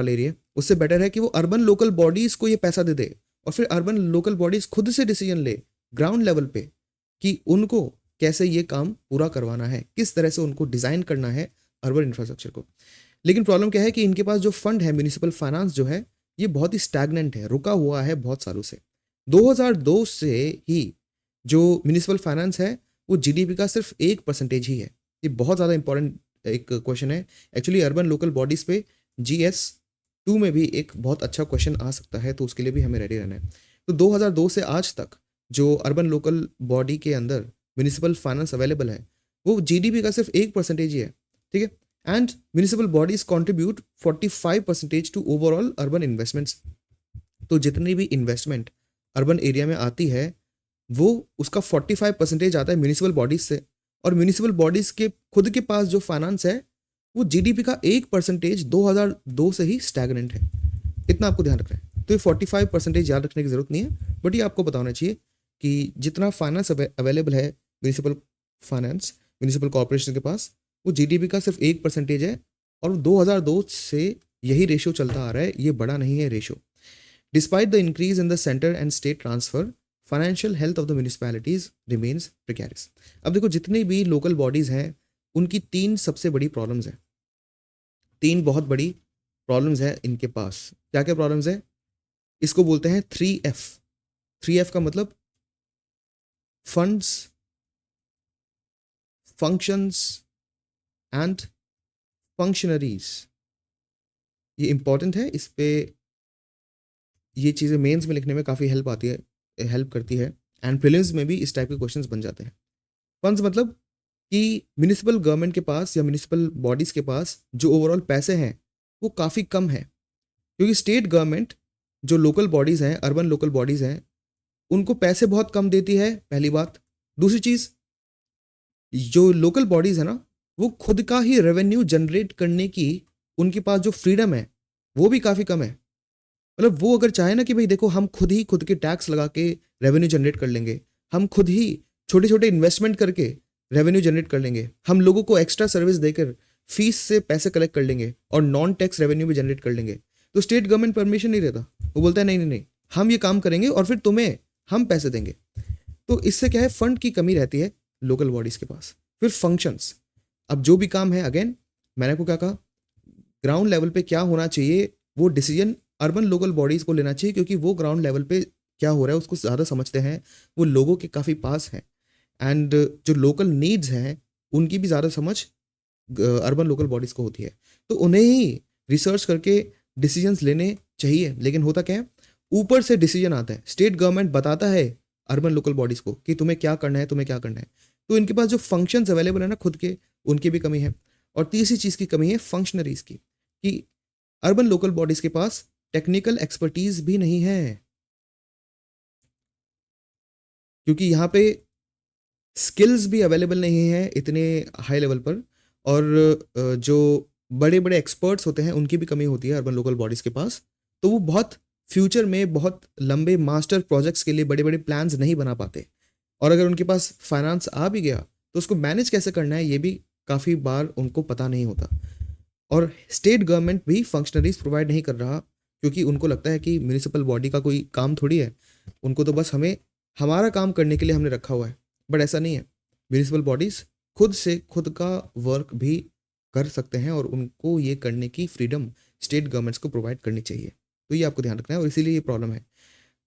ले रही है, उससे बेटर है कि वो अर्बन लोकल बॉडीज़ को ये पैसा दे दे, और फिर अर्बन लोकल बॉडीज़ खुद से डिसीजन ले ग्राउंड लेवल पे कि उनको कैसे ये काम पूरा करवाना है, किस तरह से उनको डिज़ाइन करना है अर्बन इंफ्रास्ट्रक्चर को। लेकिन प्रॉब्लम क्या है कि इनके पास जो फंड है, म्यूनिसिपल फाइनेंस जो है, ये बहुत ही स्टैग्नेंट है, रुका हुआ है बहुत सालों से। 2002 से ही जो म्यूनिसिपल फाइनेंस है वो जीडीपी का सिर्फ 1% ही है। ये बहुत ज़्यादा इंपॉर्टेंट एक क्वेश्चन है। एक्चुअली अर्बन लोकल बॉडीज़ पे GS2 में भी एक बहुत अच्छा क्वेश्चन आ सकता है, तो उसके लिए भी हमें रेडी रहना है। तो 2002 से आज तक जो अर्बन लोकल बॉडी के अंदर म्यूनिसिपल फाइनेंस अवेलेबल है वो जीडीपी का सिर्फ 1% ही है। ठीक है, and municipal bodies contribute 45% to overall urban investments. तो जितनी भी इन्वेस्टमेंट अर्बन एरिया में आती है वो उसका 45% आता है म्यूनिसिपल बॉडीज से, और म्यूनिसिपल बॉडीज के खुद के पास जो फाइनेंस है वो जीडीपी का 1% 2002 से ही स्टैग्नेंट है। इतना आपको ध्यान रखना है। तो ये 45% याद रखने की जरूरत नहीं है, बट ये आपको पता होना चाहिए कि जितना फाइनेंस अवेलेबल है म्यूनिसिपल कॉर्पोरेशन के पास, वो जीडीपी का सिर्फ 1% है, और 2002 से यही रेशियो चलता आ रहा है, ये बड़ा नहीं है ratio. Despite the increase in the centre and state transfer, financial health of the municipalities remains precarious. अब देखो, जितनी भी लोकल बॉडीज हैं उनकी 3 सबसे बड़ी प्रॉब्लम्स हैं, 3 बहुत बड़ी प्रॉब्लम्स है इनके पास। क्या क्या प्रॉब्लम्स है? इसको बोलते हैं 3F। 3F का मतलब फंड्स, फंक्शंस एंड फंक्शनरीज। ये इंपॉर्टेंट है, इस पे ये चीज़ें मेंस में लिखने में काफ़ी हेल्प करती है, एंड प्रीलिम्स में भी इस टाइप के क्वेश्चंस बन जाते हैं। फंड्स मतलब कि म्यूनिसिपल गवर्नमेंट के पास या म्यूनिसिपल बॉडीज के पास जो ओवरऑल पैसे हैं वो काफ़ी कम है, क्योंकि स्टेट गवर्नमेंट जो लोकल बॉडीज़ हैं, अर्बन लोकल बॉडीज़ हैं, उनको पैसे बहुत कम देती है, पहली बात। दूसरी चीज़, जो लोकल बॉडीज़ है ना, वो खुद का ही रेवेन्यू जनरेट करने की उनके पास जो फ्रीडम है वो भी काफ़ी कम है। मतलब वो अगर चाहे ना कि भाई देखो, हम खुद के टैक्स लगा के रेवेन्यू जनरेट कर लेंगे, हम खुद ही छोटे छोटे इन्वेस्टमेंट करके रेवेन्यू जनरेट कर लेंगे, हम लोगों को एक्स्ट्रा सर्विस देकर फीस से पैसे कलेक्ट कर लेंगे और नॉन टैक्स रेवेन्यू भी जनरेट कर लेंगे, तो स्टेट गवर्नमेंट परमिशन नहीं देता। वो बोलता है नहीं नहीं नहीं, हम ये काम करेंगे और फिर तुम्हें हम पैसे देंगे। तो इससे क्या है, फंड की कमी रहती है लोकल बॉडीज के पास। फिर फंक्शंस, अब जो भी काम है, अगेन मैंने को क्या कहा, ग्राउंड लेवल पे क्या होना चाहिए वो डिसीजन अर्बन लोकल बॉडीज को लेना चाहिए, क्योंकि वो ग्राउंड लेवल पे क्या हो रहा है उसको ज़्यादा समझते हैं, वो लोगों के काफ़ी पास हैं, एंड जो लोकल नीड्स हैं उनकी भी ज़्यादा समझ अर्बन लोकल बॉडीज को होती है। तो उन्हें ही रिसर्च करके डिसीजंस लेने चाहिए। लेकिन होता क्या है, ऊपर से डिसीजन आता है, स्टेट गवर्नमेंट बताता है अर्बन लोकल बॉडीज को कि तुम्हें क्या करना है, तुम्हें क्या करना है। तो इनके पास जो फंक्शंस अवेलेबल है ना खुद के, उनकी भी कमी है। और तीसरी चीज़ की कमी है फंक्शनरीज की, कि अर्बन लोकल बॉडीज के पास टेक्निकल एक्सपर्टीज भी नहीं है, क्योंकि यहाँ पे स्किल्स भी अवेलेबल नहीं है इतने हाई लेवल पर, और जो बड़े बड़े एक्सपर्ट्स होते हैं उनकी भी कमी होती है अर्बन लोकल बॉडीज़ के पास। तो वो बहुत फ्यूचर में बहुत लंबे मास्टर प्रोजेक्ट्स के लिए बड़े बड़े प्लान्स नहीं बना पाते, और अगर उनके पास फाइनेंस आ भी गया तो उसको मैनेज कैसे करना है ये भी काफ़ी बार उनको पता नहीं होता। और स्टेट गवर्नमेंट भी फंक्शनरीज प्रोवाइड नहीं कर रहा, क्योंकि उनको लगता है कि म्यूनिसिपल बॉडी का कोई काम थोड़ी है, उनको तो बस हमें हमारा काम करने के लिए हमने रखा हुआ है। बट ऐसा नहीं है, म्यूनिसिपल बॉडीज़ खुद से खुद का वर्क भी कर सकते हैं, और उनको ये करने की फ्रीडम स्टेट गवर्नमेंट्स को प्रोवाइड करनी चाहिए। तो ये आपको ध्यान रखना है, और इसीलिए ये प्रॉब्लम है।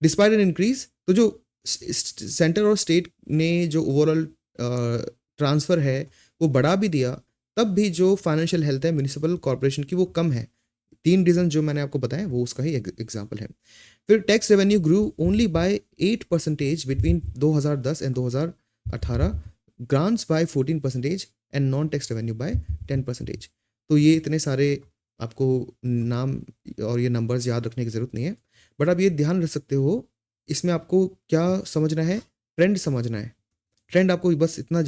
डिस्पाइट एन इंक्रीज, तो जो सेंटर और स्टेट ने जो ओवरऑल ट्रांसफ़र है वो बढ़ा भी दिया, तब भी जो फाइनेंशियल हेल्थ है म्यूनिसिपल कॉर्पोरेशन की वो कम है। 3 रीज़न जो मैंने आपको बताया वो उसका ही एग्जाम्पल है। फिर tax revenue grew only by 8% between 2010 and 2018, grants by 14% and non tax revenue by 10%। तो ये इतने सारे आपको नाम और ये नंबर्स याद रखने की ज़रूरत नहीं है, बट आप ये ध्यान रख सकते हो, इसमें आपको क्या समझना है, ट्रेंड समझना है। ट्रेंड आपको बस इतना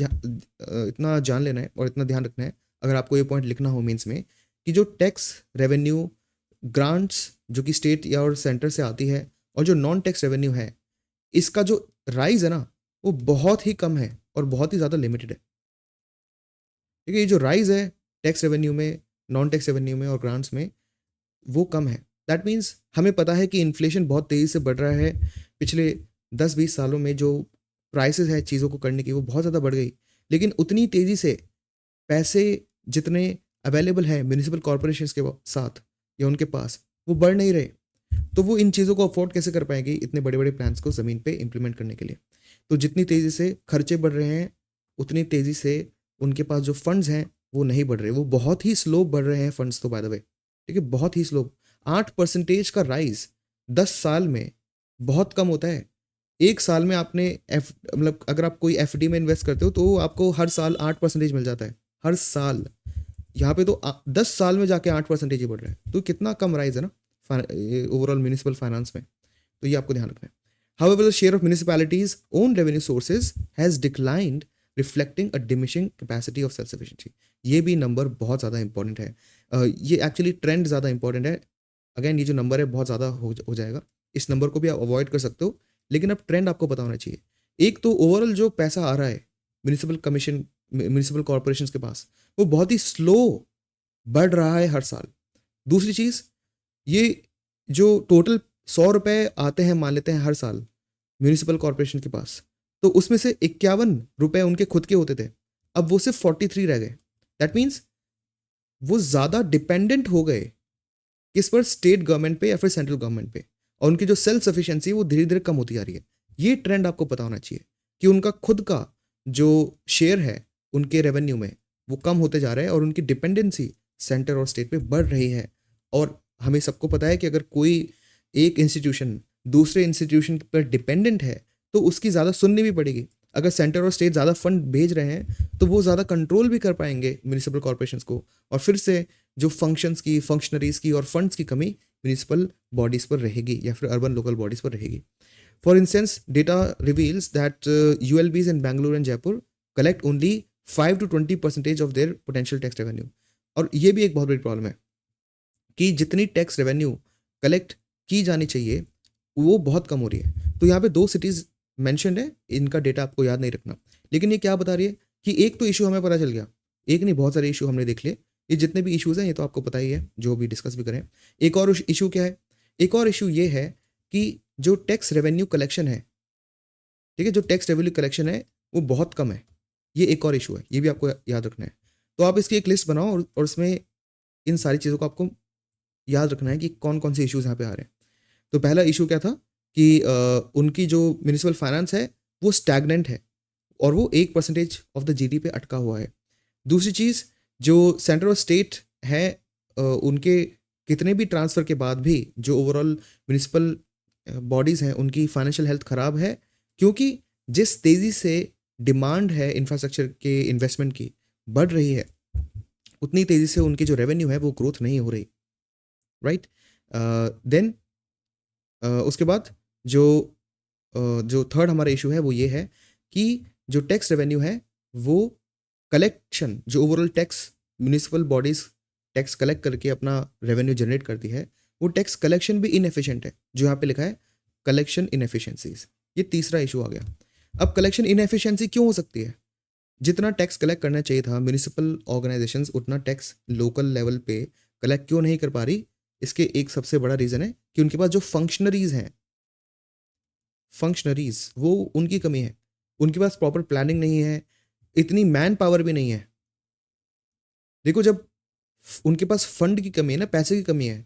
जान लेना है और इतना ध्यान रखना है, अगर आपको ये पॉइंट लिखना हो मीन्स में, कि जो टैक्स रेवेन्यू ग्रांट्स जो कि स्टेट या और सेंटर से आती है, और जो नॉन टैक्स रेवेन्यू है, इसका जो राइज है ना वो बहुत ही कम है और बहुत ही ज़्यादा लिमिटेड है। क्योंकि ये जो राइज है टैक्स रेवेन्यू में, नॉन टैक्स रेवेन्यू में और ग्रांट्स में, वो कम है। दैट मीन्स हमें पता है कि इन्फ्लेशन बहुत तेज़ी से बढ़ रहा है, पिछले 10-20 सालों में जो प्राइसेस है चीज़ों को करने की वो बहुत ज़्यादा बढ़ गई, लेकिन उतनी तेज़ी से पैसे जितने अवेलेबल हैं म्यूनिसिपल कॉर्पोरेशंस के साथ या उनके पास, वो बढ़ नहीं रहे। तो वो इन चीज़ों को अफोर्ड कैसे कर पाएंगे इतने बड़े बड़े प्लान्स को ज़मीन पे इम्प्लीमेंट करने के लिए। तो जितनी तेज़ी से खर्चे बढ़ रहे हैं, उतनी तेज़ी से उनके पास जो फंड्स हैं वो नहीं बढ़ रहे, वो बहुत ही स्लो बढ़ रहे हैं फंड्स, तो बाय द वे, ठीक है, बहुत ही स्लो। 8% का राइज 10 साल में बहुत कम होता है। एक साल में आपने मतलब अगर आप कोई एफडी में इन्वेस्ट करते हो तो आपको हर साल 8% मिल जाता है, हर साल। यहाँ पे तो 10 साल में जाके 8% ही बढ़ रहा है, तो कितना कम राइज है ना ओवरऑल म्यूनिसिपल फाइनेंस में। तो ये आपको ध्यान रखना है। However, the share of municipalities' own revenue sources has declined, reflecting a diminishing capacity of self-sufficiency. ये भी नंबर बहुत ज़्यादा इंपॉर्टेंट है। ये एक्चुअली ट्रेंड ज़्यादा इंपॉर्टेंट है। अगेन ये जो नंबर है बहुत ज़्यादा हो जाएगा, इस नंबर को भी आप अवॉइड कर सकते हो, लेकिन अब ट्रेंड आपको पता होना चाहिए। एक तो ओवरऑल जो पैसा आ रहा है म्यूनिसिपल कॉरपोरेशंस के पास, वो बहुत ही स्लो बढ़ रहा है हर साल। दूसरी चीज़, ये जो टोटल 100 रुपए आते हैं मान लेते हैं हर साल म्यूनिसिपल कॉरपोरेशन के पास, तो उसमें से 51 रुपए उनके खुद के होते थे, अब वो सिर्फ 43 रह गए। दैट मीन्स वो ज़्यादा डिपेंडेंट हो गए किस पर, स्टेट गवर्नमेंट पे या फिर सेंट्रल गवर्नमेंट पे, और उनकी जो सेल्फ सफिशिएंसी है वो धीरे धीरे कम होती जा रही है। ये ट्रेंड आपको पता होना चाहिए कि उनका खुद का जो शेयर है उनके रेवेन्यू में वो कम होते जा रहा है और उनकी डिपेंडेंसी सेंटर और स्टेट पे बढ़ रही है। और हमें सबको पता है कि अगर कोई एक इंस्टीट्यूशन दूसरे इंस्टीट्यूशन पर डिपेंडेंट है तो उसकी ज़्यादा सुननी भी पड़ेगी। अगर सेंटर और स्टेट ज़्यादा फंड भेज रहे हैं तो वो ज़्यादा कंट्रोल भी कर पाएंगे म्यूनिसिपल कॉरपोरेशंस को, और फिर से जो फंक्शंस की, फंक्शनरीज की और फंड्स की कमी म्यूनिसिपल बॉडीज़ पर रहेगी या फिर अर्बन लोकल बॉडीज़ पर रहेगी। For instance, data reveals that ULBs in Bangalore and Jaipur collect only 5 to 20% of their potential tax revenue। और ये भी एक बहुत बड़ी प्रॉब्लम है कि जितनी टैक्स रेवेन्यू कलेक्ट की जानी चाहिए वो बहुत कम हो रही है। तो यहाँ पे 2 सिटीज़ मेंशन्ड है, इनका डेटा आपको याद नहीं रखना, लेकिन ये क्या बता रही है कि एक तो इशू हमें पता चल गया, एक नहीं बहुत सारे इशू हमने देख लिए। ये जितने भी इश्यूज़ हैं ये तो आपको पता ही है, जो भी डिस्कस भी करें। एक और इशू क्या है? एक और इशू ये है कि जो टैक्स रेवेन्यू कलेक्शन है, ठीक है, जो टैक्स रेवेन्यू कलेक्शन है वो बहुत कम है। ये एक और इशू है, ये भी आपको याद रखना है। तो आप इसकी एक लिस्ट बनाओ और उसमें इन सारी चीज़ों को आपको याद रखना है कि कौन कौन से इश्यूज़ यहाँ पे आ रहे हैं। तो पहला इशू क्या था कि उनकी जो म्यूनिसिपल फाइनेंस है वो स्टैग्नेंट है और वो 1% ऑफ द GDP पे अटका हुआ है। दूसरी चीज़, जो सेंटर और स्टेट है उनके कितने भी ट्रांसफ़र के बाद भी जो ओवरऑल म्यूनिसिपल बॉडीज़ हैं उनकी फाइनेंशियल हेल्थ ख़राब है, क्योंकि जिस तेज़ी से डिमांड है इंफ्रास्ट्रक्चर के इन्वेस्टमेंट की बढ़ रही है, उतनी तेज़ी से उनकी जो रेवेन्यू है वो ग्रोथ नहीं हो रही, राइट। देन उसके बाद जो थर्ड हमारा इशू है वो ये है कि जो टैक्स रेवेन्यू है वो कलेक्शन, जो overall tax municipal bodies tax collect करके अपना रेवेन्यू जनरेट करती है, वो टैक्स कलेक्शन भी इनएफिशिएंट है, जो यहाँ पे लिखा है कलेक्शन इनएफिशिएंसीज। ये तीसरा इशू आ गया। अब कलेक्शन इनएफिशिएंसी क्यों हो सकती है? जितना टैक्स कलेक्ट करना चाहिए था म्यूनिसिपल ऑर्गेनाइजेशंस उतना टैक्स लोकल लेवल पे कलेक्ट क्यों नहीं कर पा रही? इसके एक सबसे बड़ा रीज़न है कि उनके पास जो फंक्शनरीज़ हैं, फंक्शनरीज़ वो उनकी कमी है। उनके पास प्रॉपर प्लानिंग नहीं है, इतनी मैन पावर भी नहीं है। देखो, जब उनके पास फंड की कमी है ना, पैसे की कमी है,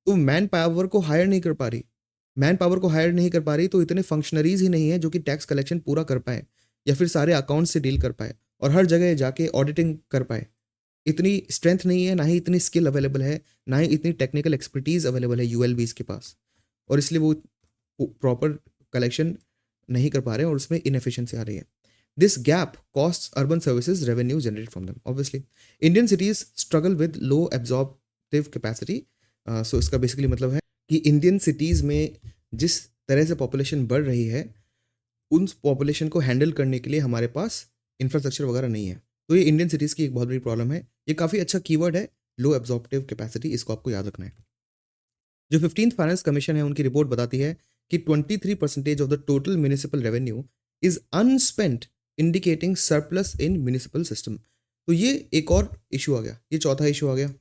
तो मैन पावर को हायर नहीं कर पा रही। मैन पावर को हायर नहीं कर पा रही तो इतने फंक्शनरीज़ ही नहीं है जो कि टैक्स कलेक्शन पूरा कर पाए या फिर सारे अकाउंट्स से डील कर पाए और हर जगह जाके ऑडिटिंग कर पाए। इतनी स्ट्रेंथ नहीं है, ना ही इतनी स्किल अवेलेबल है, ना ही इतनी टेक्निकल एक्सपर्टीज़ अवेलेबल है ULBs के पास, और इसलिए वो प्रॉपर कलेक्शन नहीं कर पा रहे हैं और उसमें इनएफिशिएंसी आ रही है। This gap costs urban services revenue generate from them. Obviously Indian cities struggle with low absorptive capacity. So इसका बेसिकली मतलब है कि इंडियन सिटीज़ में जिस तरह से पॉपुलेशन बढ़ रही है, उन पॉपुलेशन को हैंडल करने के लिए हमारे पास इंफ्रास्ट्रक्चर वगैरह नहीं है। तो ये इंडियन सिटीज़ की एक बहुत बड़ी प्रॉब्लम है। ये काफ़ी अच्छा कीवर्ड है, लो एब्जॉर्प्टिव कैपेसिटी, इसको आपको याद रखना है। जो 15th फाइनेंस कमीशन है उनकी रिपोर्ट बताती है कि 23% of the total municipal revenue is unspent, indicating surplus in municipal system. तो ये एक और इशू आ गया, ये चौथा इशू आ गया।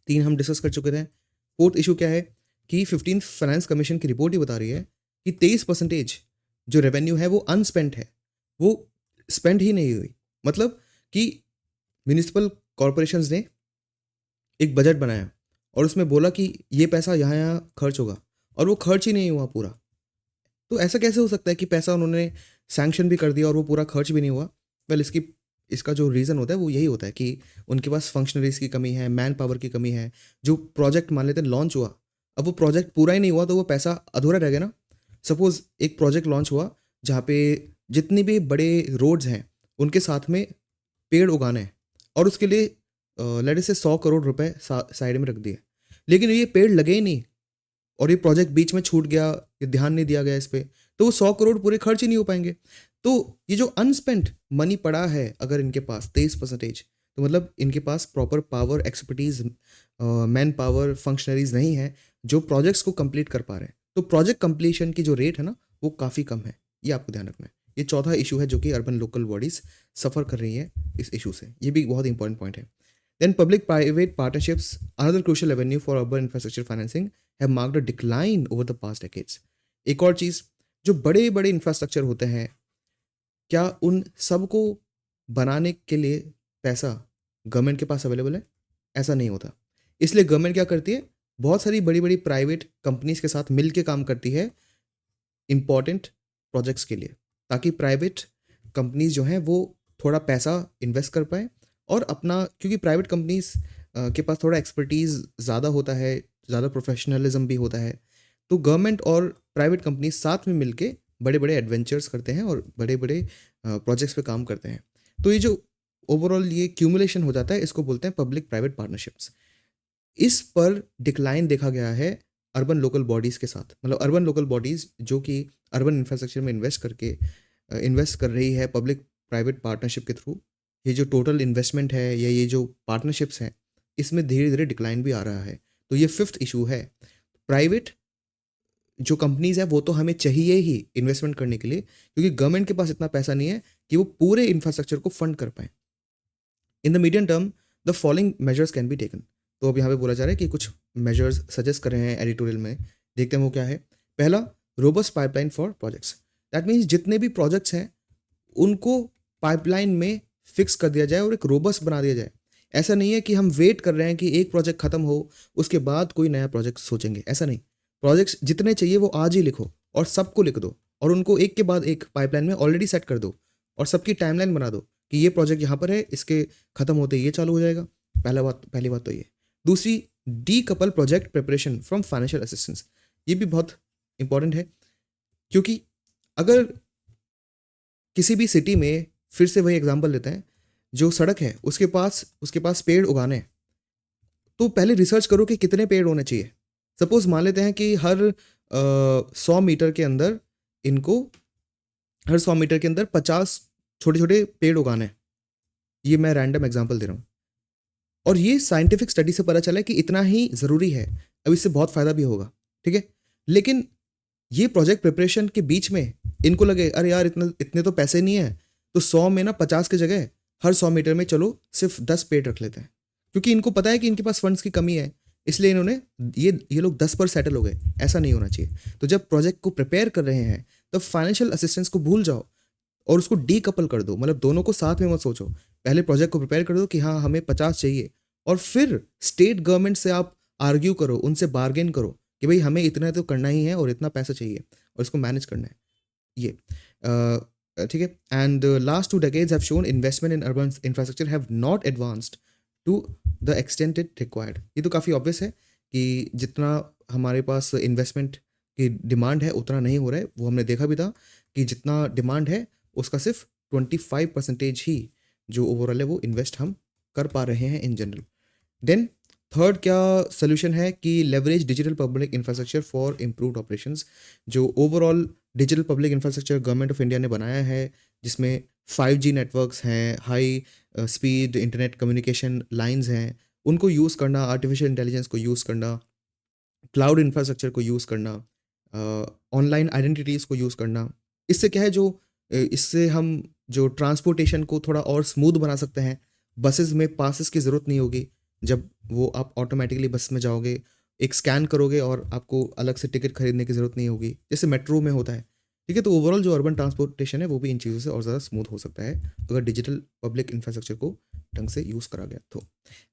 3 हम डिस्कस कर चुके थे। फोर्थ इशू क्या है कि 15th फाइनेंस कमीशन की रिपोर्ट ही बता रही है कि 23% जो रेवेन्यू है वो अनस्पेंट है, वो स्पेंड ही नहीं हुई। मतलब कि म्यूनिसिपल कॉरपोरेशंस ने एक बजट बनाया और उसमें बोला कि ये पैसा यहाँ यहाँ खर्च होगा, और वो खर्च ही नहीं हुआ पूरा। तो ऐसा कैसे हो सकता है कि पैसा उन्होंने सैंक्शन भी कर दिया और वो पूरा खर्च भी नहीं हुआ? वेल, इसका जो रीज़न होता है वो यही होता है कि उनके पास फंक्शनरीज की कमी है, मैन पावर की कमी है। जो प्रोजेक्ट मान लेते हैं लॉन्च हुआ, अब वो प्रोजेक्ट पूरा ही नहीं हुआ तो वो पैसा अधूरा रह गया ना। सपोज एक प्रोजेक्ट लॉन्च हुआ जहाँ पे जितनी भी बड़े रोड्स हैं उनके साथ में पेड़ उगाने हैं, और उसके लिए लेट से 100 करोड़ रुपए साइड में रख दिए, लेकिन ये पेड़ लगे ही नहीं और ये प्रोजेक्ट बीच में छूट गया, ये ध्यान नहीं दिया गया इस पे, तो वो 100 करोड़ पूरे खर्च ही नहीं हो पाएंगे। तो ये जो अनस्पेंट मनी पड़ा है अगर इनके पास 23%, तो मतलब इनके पास proper power, expertise, manpower, functionaries नहीं है जो प्रोजेक्ट्स को कंप्लीट कर पा रहे हैं। तो प्रोजेक्ट कंप्लीशन की जो रेट है ना वो काफ़ी कम है, ये आपको ध्यान रखना है। ये चौथा इशू है जो कि अर्बन लोकल बॉडीज़ सफ़र कर रही हैं इस इशू से, ये भी बहुत इंपॉर्टेंट पॉइंट है। Then public private partnerships, another crucial avenue for urban infrastructure financing, have marked a decline over the past decades. एक और चीज़, जो बड़े-बड़े इंफ्रास्ट्रक्चर होते हैं, क्या उन सबको बनाने के लिए पैसा गवर्नमेंट के पास अवेलेबल है? ऐसा नहीं होता। इसलिए गवर्नमेंट क्या करती है, बहुत सारी बड़ी-बड़ी प्राइवेट कंपनीज़ के साथ मिल के काम करती है इम्पोर्टेंट प्रोजेक्ट्स के लिए, ताकि प्राइवेट कंपनीज़ जो हैं वो थोड़ा पैसा इन्वेस्ट कर पाएँ और अपना, क्योंकि प्राइवेट कंपनीज़ के पास थोड़ा एक्सपर्टीज़ ज़्यादा होता है, ज़्यादा प्रोफेशनलिज़्म भी होता है। तो गवर्नमेंट और प्राइवेट कंपनीज़ साथ में मिलके बड़े-बड़े एडवेंचर्स करते हैं और बड़े-बड़े प्रोजेक्ट्स पे काम करते हैं। तो ये जो ओवरऑल ये क्यूमुलेशन हो जाता है, इसको बोलते हैं पब्लिक प्राइवेट पार्टनरशिप्स। इस पर डिक्लाइन देखा गया है अर्बन लोकल बॉडीज़ के साथ। मतलब अर्बन लोकल बॉडीज़ जो कि अर्बन इंफ्रास्ट्रक्चर में इन्वेस्ट कर रही है पब्लिक प्राइवेट पार्टनरशिप के थ्रू। ये जो टोटल इन्वेस्टमेंट है या ये जो पार्टनरशिप्स हैं, इसमें धीरे-धीरे डिक्लाइन भी आ रहा है। तो ये 5th इश्यू है। प्राइवेट जो कंपनीज़ हैं वो तो हमें चाहिए ही इन्वेस्टमेंट करने के लिए, क्योंकि गवर्नमेंट के पास इतना पैसा नहीं है कि वो पूरे इंफ्रास्ट्रक्चर को फंड कर पाएँ। In the medium term the following measures can be taken. तो अब यहाँ पे बोला जा रहा है कि कुछ मेजर्स सजेस्ट कर रहे हैं एडिटोरियल में, देखते हैं वो क्या है। पहला, robust pipeline for projects. That means जितने भी प्रोजेक्ट्स हैं उनको पाइपलाइन में फिक्स कर दिया जाए और एक रोबस्ट बना दिया जाए। ऐसा नहीं है कि हम वेट कर रहे हैं कि एक प्रोजेक्ट खत्म हो उसके बाद कोई नया प्रोजेक्ट सोचेंगे, ऐसा नहीं। प्रोजेक्ट्स जितने चाहिए वो आज ही लिखो और सबको लिख दो और उनको एक के बाद एक पाइपलाइन में ऑलरेडी सेट कर दो और सबकी टाइमलाइन बना दो कि ये प्रोजेक्ट यहाँ पर है, इसके खत्म होते ही ये चालू हो जाएगा। पहली बात तो ये। दूसरी, decouple project preparation from financial assistance. ये भी बहुत इंपॉर्टेंट है, क्योंकि अगर किसी भी सिटी में, फिर से वही एग्जांपल लेते हैं, जो सड़क है उसके पास पेड़ उगाने हैं, तो पहले रिसर्च करो कि कितने पेड़ होने चाहिए। सपोज मान लेते हैं कि हर 100 मीटर के अंदर इनको हर 100 मीटर के अंदर 50 छोटे-छोटे पेड़ उगाने हैं। ये मैं रैंडम एग्जांपल दे रहा हूँ और ये साइंटिफिक स्टडी से पता चला है कि इतना ही ज़रूरी है। अब इससे बहुत फ़ायदा भी होगा, ठीक है? लेकिन ये प्रोजेक्ट प्रिपरेशन के बीच में इनको लगे, अरे यार इतने तो पैसे नहीं है, तो 100 में ना 50 की जगह हर 100 मीटर में चलो सिर्फ 10 पेड़ रख लेते हैं। क्योंकि इनको पता है कि इनके पास फंड्स की कमी है, इसलिए इन्होंने ये लोग 10 पर सेटल हो गए। ऐसा नहीं होना चाहिए। तो जब प्रोजेक्ट को प्रिपेयर कर रहे हैं, तब फाइनेंशियल असिस्टेंस को भूल जाओ और उसको डीकपल कर दो। मतलब दोनों को साथ में मत सोचो। पहले प्रोजेक्ट को प्रिपेयर कर दो कि हाँ, हमें 50 चाहिए और फिर स्टेट गवर्नमेंट से आप आर्ग्यू करो, उनसे बार्गेन करो कि भाई हमें इतना तो करना ही है और इतना पैसा चाहिए और इसको मैनेज करना है। ये ठीक है। And last 2 decades have shown investment in urban infrastructure have not advanced to the extent it required. ये तो काफ़ी ऑब्वियस है कि जितना हमारे पास इन्वेस्टमेंट की डिमांड है उतना नहीं हो रहा है। वो हमने देखा भी था कि जितना डिमांड है उसका सिर्फ 25% ही जो ओवरऑल है वो इन्वेस्ट हम कर पा रहे हैं इन जनरल। देन थर्ड क्या सोल्यूशन है कि leverage digital public infrastructure for improved operations. जो overall digital public infrastructure government of India ने बनाया है, जिसमें 5G नेटवर्क्स हैं, high speed internet communication lines हैं, उनको यूज़ करना, आर्टिफिशियल इंटेलिजेंस को यूज़ करना, क्लाउड इंफ्रास्ट्रक्चर को यूज़ करना, ऑनलाइन आइडेंटिटीज़ को यूज़ करना। इससे क्या है, इससे हम जो ट्रांसपोर्टेशन को थोड़ा और स्मूथ बना सकते हैं। बसेस में पासेस की ज़रूरत नहीं होगी। जब वो आप ऑटोमेटिकली बस में जाओगे, एक स्कैन करोगे और आपको अलग से टिकट खरीदने की ज़रूरत नहीं होगी, जैसे मेट्रो में होता है। ठीक है, तो ओवरऑल जो अर्बन ट्रांसपोर्टेशन है वो भी इन चीज़ों से और ज़्यादा स्मूथ हो सकता है अगर डिजिटल पब्लिक इंफ्रास्ट्रक्चर को ढंग से यूज़ करा गया तो।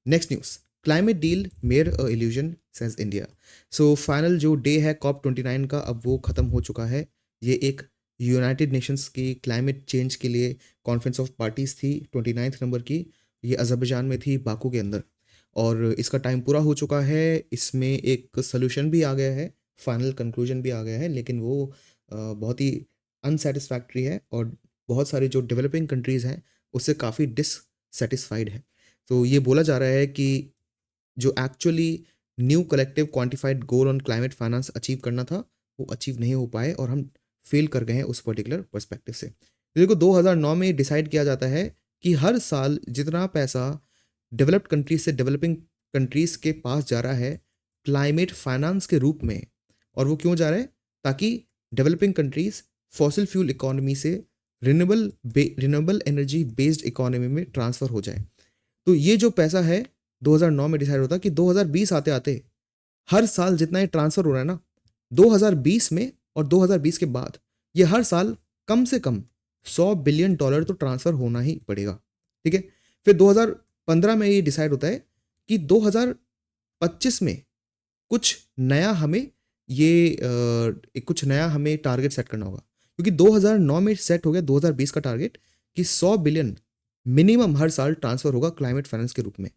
Next news, climate deal mere a illusion says India. So final जो डे है COP29 का, अब वो ख़त्म हो चुका है। ये एक यूनाइटेड नेशंस की क्लाइमेट चेंज के लिए कॉन्फ्रेंस ऑफ पार्टीज़ थी 29 नंबर की। ये अज़रबैजान में थी, बाकू के अंदर, और इसका टाइम पूरा हो चुका है। इसमें एक सॉल्यूशन भी आ गया है, फाइनल कंक्लूजन भी आ गया है, लेकिन वो बहुत ही अनसैटिस्फैक्टरी है और बहुत सारी जो डेवलपिंग कंट्रीज़ हैं उससे काफ़ी डिससैटिस्फाइड है। तो ये बोला जा रहा है कि जो actually new collective quantified goal on climate finance achieve करना था, वो अचीव नहीं हो पाए और हम फेल कर गए हैं उस पर्टिकुलर पर्सपेक्टिव से। तो देखो, 2009 में डिसाइड किया जाता है कि हर साल जितना पैसा डेवलप्ड कंट्रीज से डेवलपिंग कंट्रीज के पास जा रहा है क्लाइमेट फाइनेंस के रूप में, और वो क्यों जा रहा है, ताकि developing countries fossil fuel economy से रिन्यूएबल एनर्जी बेस्ड इकोनॉमी में ट्रांसफ़र हो जाए। तो ये जो पैसा है 2009 में डिसाइड होता कि 2020 आते आते हर साल जितना ये ट्रांसफ़र हो रहा है ना, 2020 में और 2020 के बाद ये हर साल कम से कम $100 बिलियन तो ट्रांसफ़र होना ही पड़ेगा, ठीक है। फिर 2015 में ये डिसाइड होता है कि 2025 में कुछ नया हमें कुछ नया हमें टारगेट सेट करना होगा, क्योंकि 2009 में सेट हो गया 2020 का टारगेट कि 100 बिलियन मिनिमम हर साल ट्रांसफ़र होगा क्लाइमेट फाइनेंस के रूप में।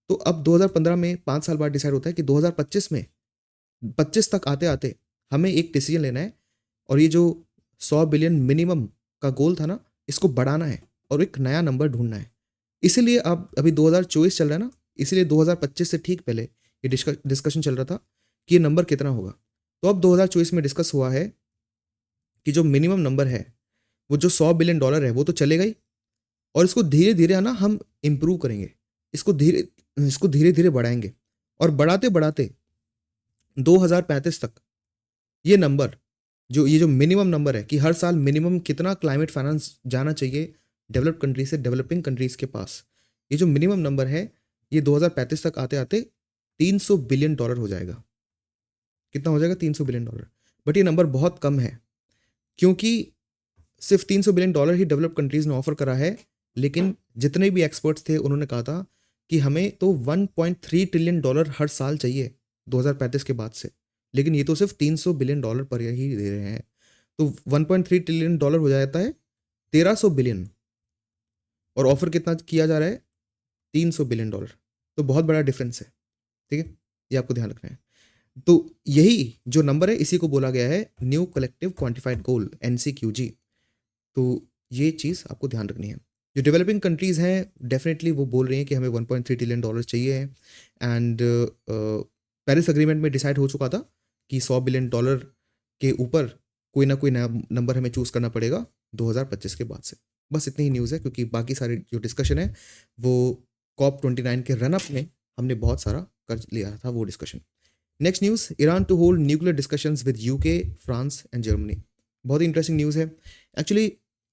तो अब 2015 में 5 साल बाद डिसाइड होता है कि 2025 में 25 तक आते आते हमें एक डिसीजन लेना है और ये जो 100 बिलियन मिनिमम का गोल था ना, इसको बढ़ाना है और एक नया नंबर ढूंढना है। इसीलिए अब अभी 2024 चल रहा है ना, इसीलिए 2025 से ठीक पहले ये डिस्कशन चल रहा था कि ये नंबर कितना होगा। तो अब 2024 में डिस्कस हुआ है कि जो मिनिमम नंबर है वो जो $100 बिलियन है वो तो चलेगा ही, और इसको धीरे धीरे है ना हम इम्प्रूव करेंगे, इसको धीरे धीरे बढ़ाएंगे और बढ़ाते बढ़ाते 2035 तक ये नंबर ये जो मिनिमम नंबर है कि हर साल मिनिमम कितना क्लाइमेट फाइनेंस जाना चाहिए डेवलप्ड कंट्रीज से डेवलपिंग कंट्रीज के पास, ये जो मिनिमम नंबर है ये 2035 तक आते आते $300 बिलियन हो जाएगा। कितना हो जाएगा? $300 बिलियन। बट ये नंबर बहुत कम है, क्योंकि सिर्फ $300 बिलियन ही डेवलप कंट्रीज ने ऑफर करा है, लेकिन जितने भी एक्सपर्ट्स थे उन्होंने कहा था कि हमें तो $1.3 ट्रिलियन हर साल चाहिए 2035 के बाद से, लेकिन ये तो सिर्फ $300 बिलियन पर ही दे रहे हैं। तो 1.3 ट्रिलियन हो जाता है 1300 बिलियन, और ऑफर कितना किया जा रहा है? $300 बिलियन। तो बहुत बड़ा डिफरेंस है, ठीक है, ये आपको ध्यान रखना है। तो यही जो नंबर है इसी को बोला गया है न्यू कलेक्टिव क्वांटिफाइड गोल, NCQG। तो ये चीज़ आपको ध्यान रखनी है। जो डेवलपिंग कंट्रीज़ हैं डेफिनेटली वो बोल रही हैं कि हमें $1.3 ट्रिलियन चाहिए है, एंड पेरिस अग्रीमेंट में डिसाइड हो चुका था कि $100 बिलियन के ऊपर कोई ना कोई नया नंबर हमें चूज़ करना पड़ेगा 2025 के बाद से। बस इतनी ही न्यूज़ है, क्योंकि बाकी सारी जो डिस्कशन है वो COP29 के रनअप में हमने बहुत सारा कर लिया था वो discussion. Next news, Iran to hold nuclear discussions with UK, France and Germany. बहुत ही इंटरेस्टिंग न्यूज़ है। एक्चुअली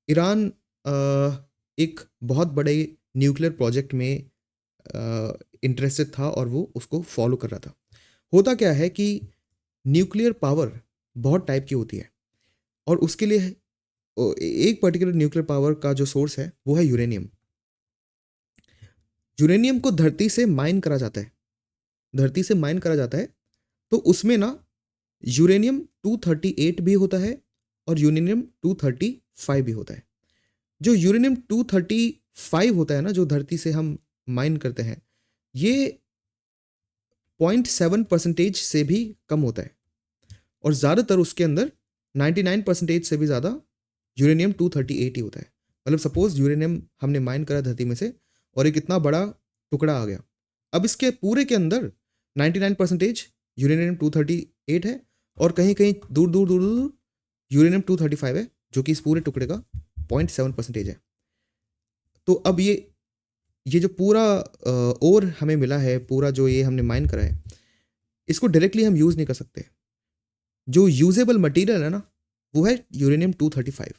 ईरान एक बहुत बड़े न्यूक्लियर प्रोजेक्ट में इंटरेस्टेड था और वो उसको फॉलो कर रहा था। होता क्या है कि न्यूक्लियर पावर बहुत टाइप की होती है, और उसके लिए एक पर्टिकुलर न्यूक्लियर पावर का जो सोर्स है वो है यूरेनियम। यूरेनियम को धरती से माइन करा जाता है, तो उसमें ना यूरेनियम 238 भी होता है और यूरेनियम 235 भी होता है। जो यूरेनियम 235 होता है ना, जो धरती से हम माइन करते हैं, ये 0.7% से भी कम होता है, और ज़्यादातर उसके अंदर 99% से भी ज़्यादा यूरेनियम 238 ही होता है। मतलब सपोज यूरेनियम हमने माइन करा धरती में से और एक इतना बड़ा टुकड़ा आ गया, अब इसके पूरे के अंदर 99% यूरेनियम 238 है और कहीं कहीं दूर दूर दूर दूर यूरेनियम 235 है, जो कि इस पूरे टुकड़े का 0.7% है। तो अब ये जो पूरा और हमें मिला है, पूरा जो ये हमने माइन करा है, इसको डायरेक्टली हम यूज़ नहीं कर सकते। जो यूजेबल मटेरियल है ना वो है यूरेनियम 235।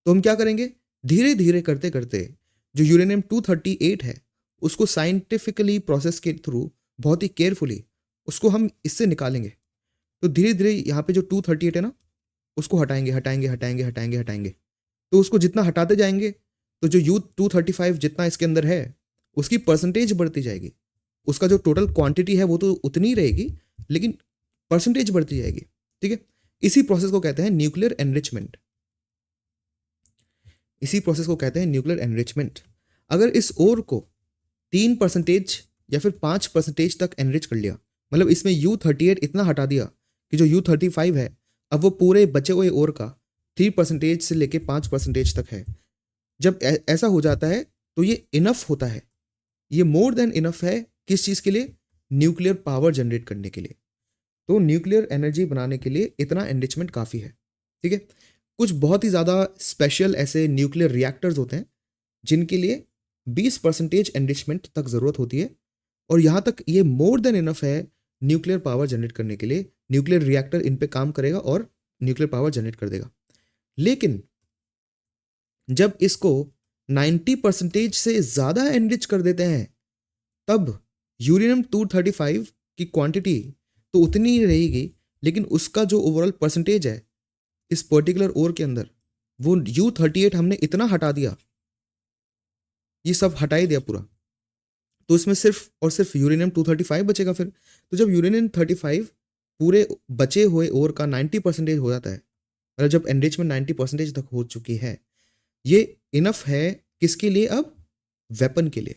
तो हम क्या करेंगे, धीरे धीरे करते करते जो यूरेनियम 238 है उसको साइंटिफिकली प्रोसेस के थ्रू बहुत ही केयरफुली उसको हम इससे निकालेंगे। तो धीरे धीरे यहाँ पे जो 238 है ना उसको हटाएंगे। तो उसको जितना हटाते जाएंगे तो जो 235 जितना इसके अंदर है उसकी परसेंटेज बढ़ती जाएगी। उसका जो टोटल क्वांटिटी है वो तो उतनी ही रहेगी, लेकिन परसेंटेज बढ़ती जाएगी, ठीक है। इसी प्रोसेस को कहते हैं न्यूक्लियर एनरिचमेंट। अगर इस ओर को 3% या फिर 5% तक एनरिच कर लिया, मतलब इसमें U38 इतना हटा दिया कि जो U35 है अब वो पूरे बचे हुए ओर का 3% से लेके 5% तक है। जब ऐसा हो जाता है तो ये इनफ होता है, ये मोर देन इनफ है। किस चीज़ के लिए? न्यूक्लियर पावर जनरेट करने के लिए। तो न्यूक्लियर एनर्जी बनाने के लिए इतना एनरिचमेंट काफ़ी है, ठीक है। कुछ बहुत ही ज़्यादा स्पेशल ऐसे न्यूक्लियर रिएक्टर्स होते हैं जिनके लिए 20% एनरिचमेंट तक ज़रूरत होती है, और यहाँ तक ये मोर देन इनफ है न्यूक्लियर पावर जनरेट करने के लिए। न्यूक्लियर रिएक्टर इन पे काम करेगा और न्यूक्लियर पावर जनरेट कर देगा। लेकिन जब इसको 90% से ज़्यादा एनरिच कर देते हैं, तब यूरेनियम 235 की क्वांटिटी तो उतनी ही रहेगी, लेकिन उसका जो ओवरऑल परसेंटेज है इस पर्टिकुलर ओर के अंदर, वो U38 हमने इतना हटा दिया, ये सब हटा ही दिया पूरा, तो इसमें सिर्फ और सिर्फ यूरेनियम 235 बचेगा फिर। तो जब यूरेनियम 35 पूरे बचे हुए ओर का 90% हो जाता है, मतलब जब एनरिचमेंट 90% तक हो चुकी है, ये इनफ है किसके लिए? अब वेपन के लिए।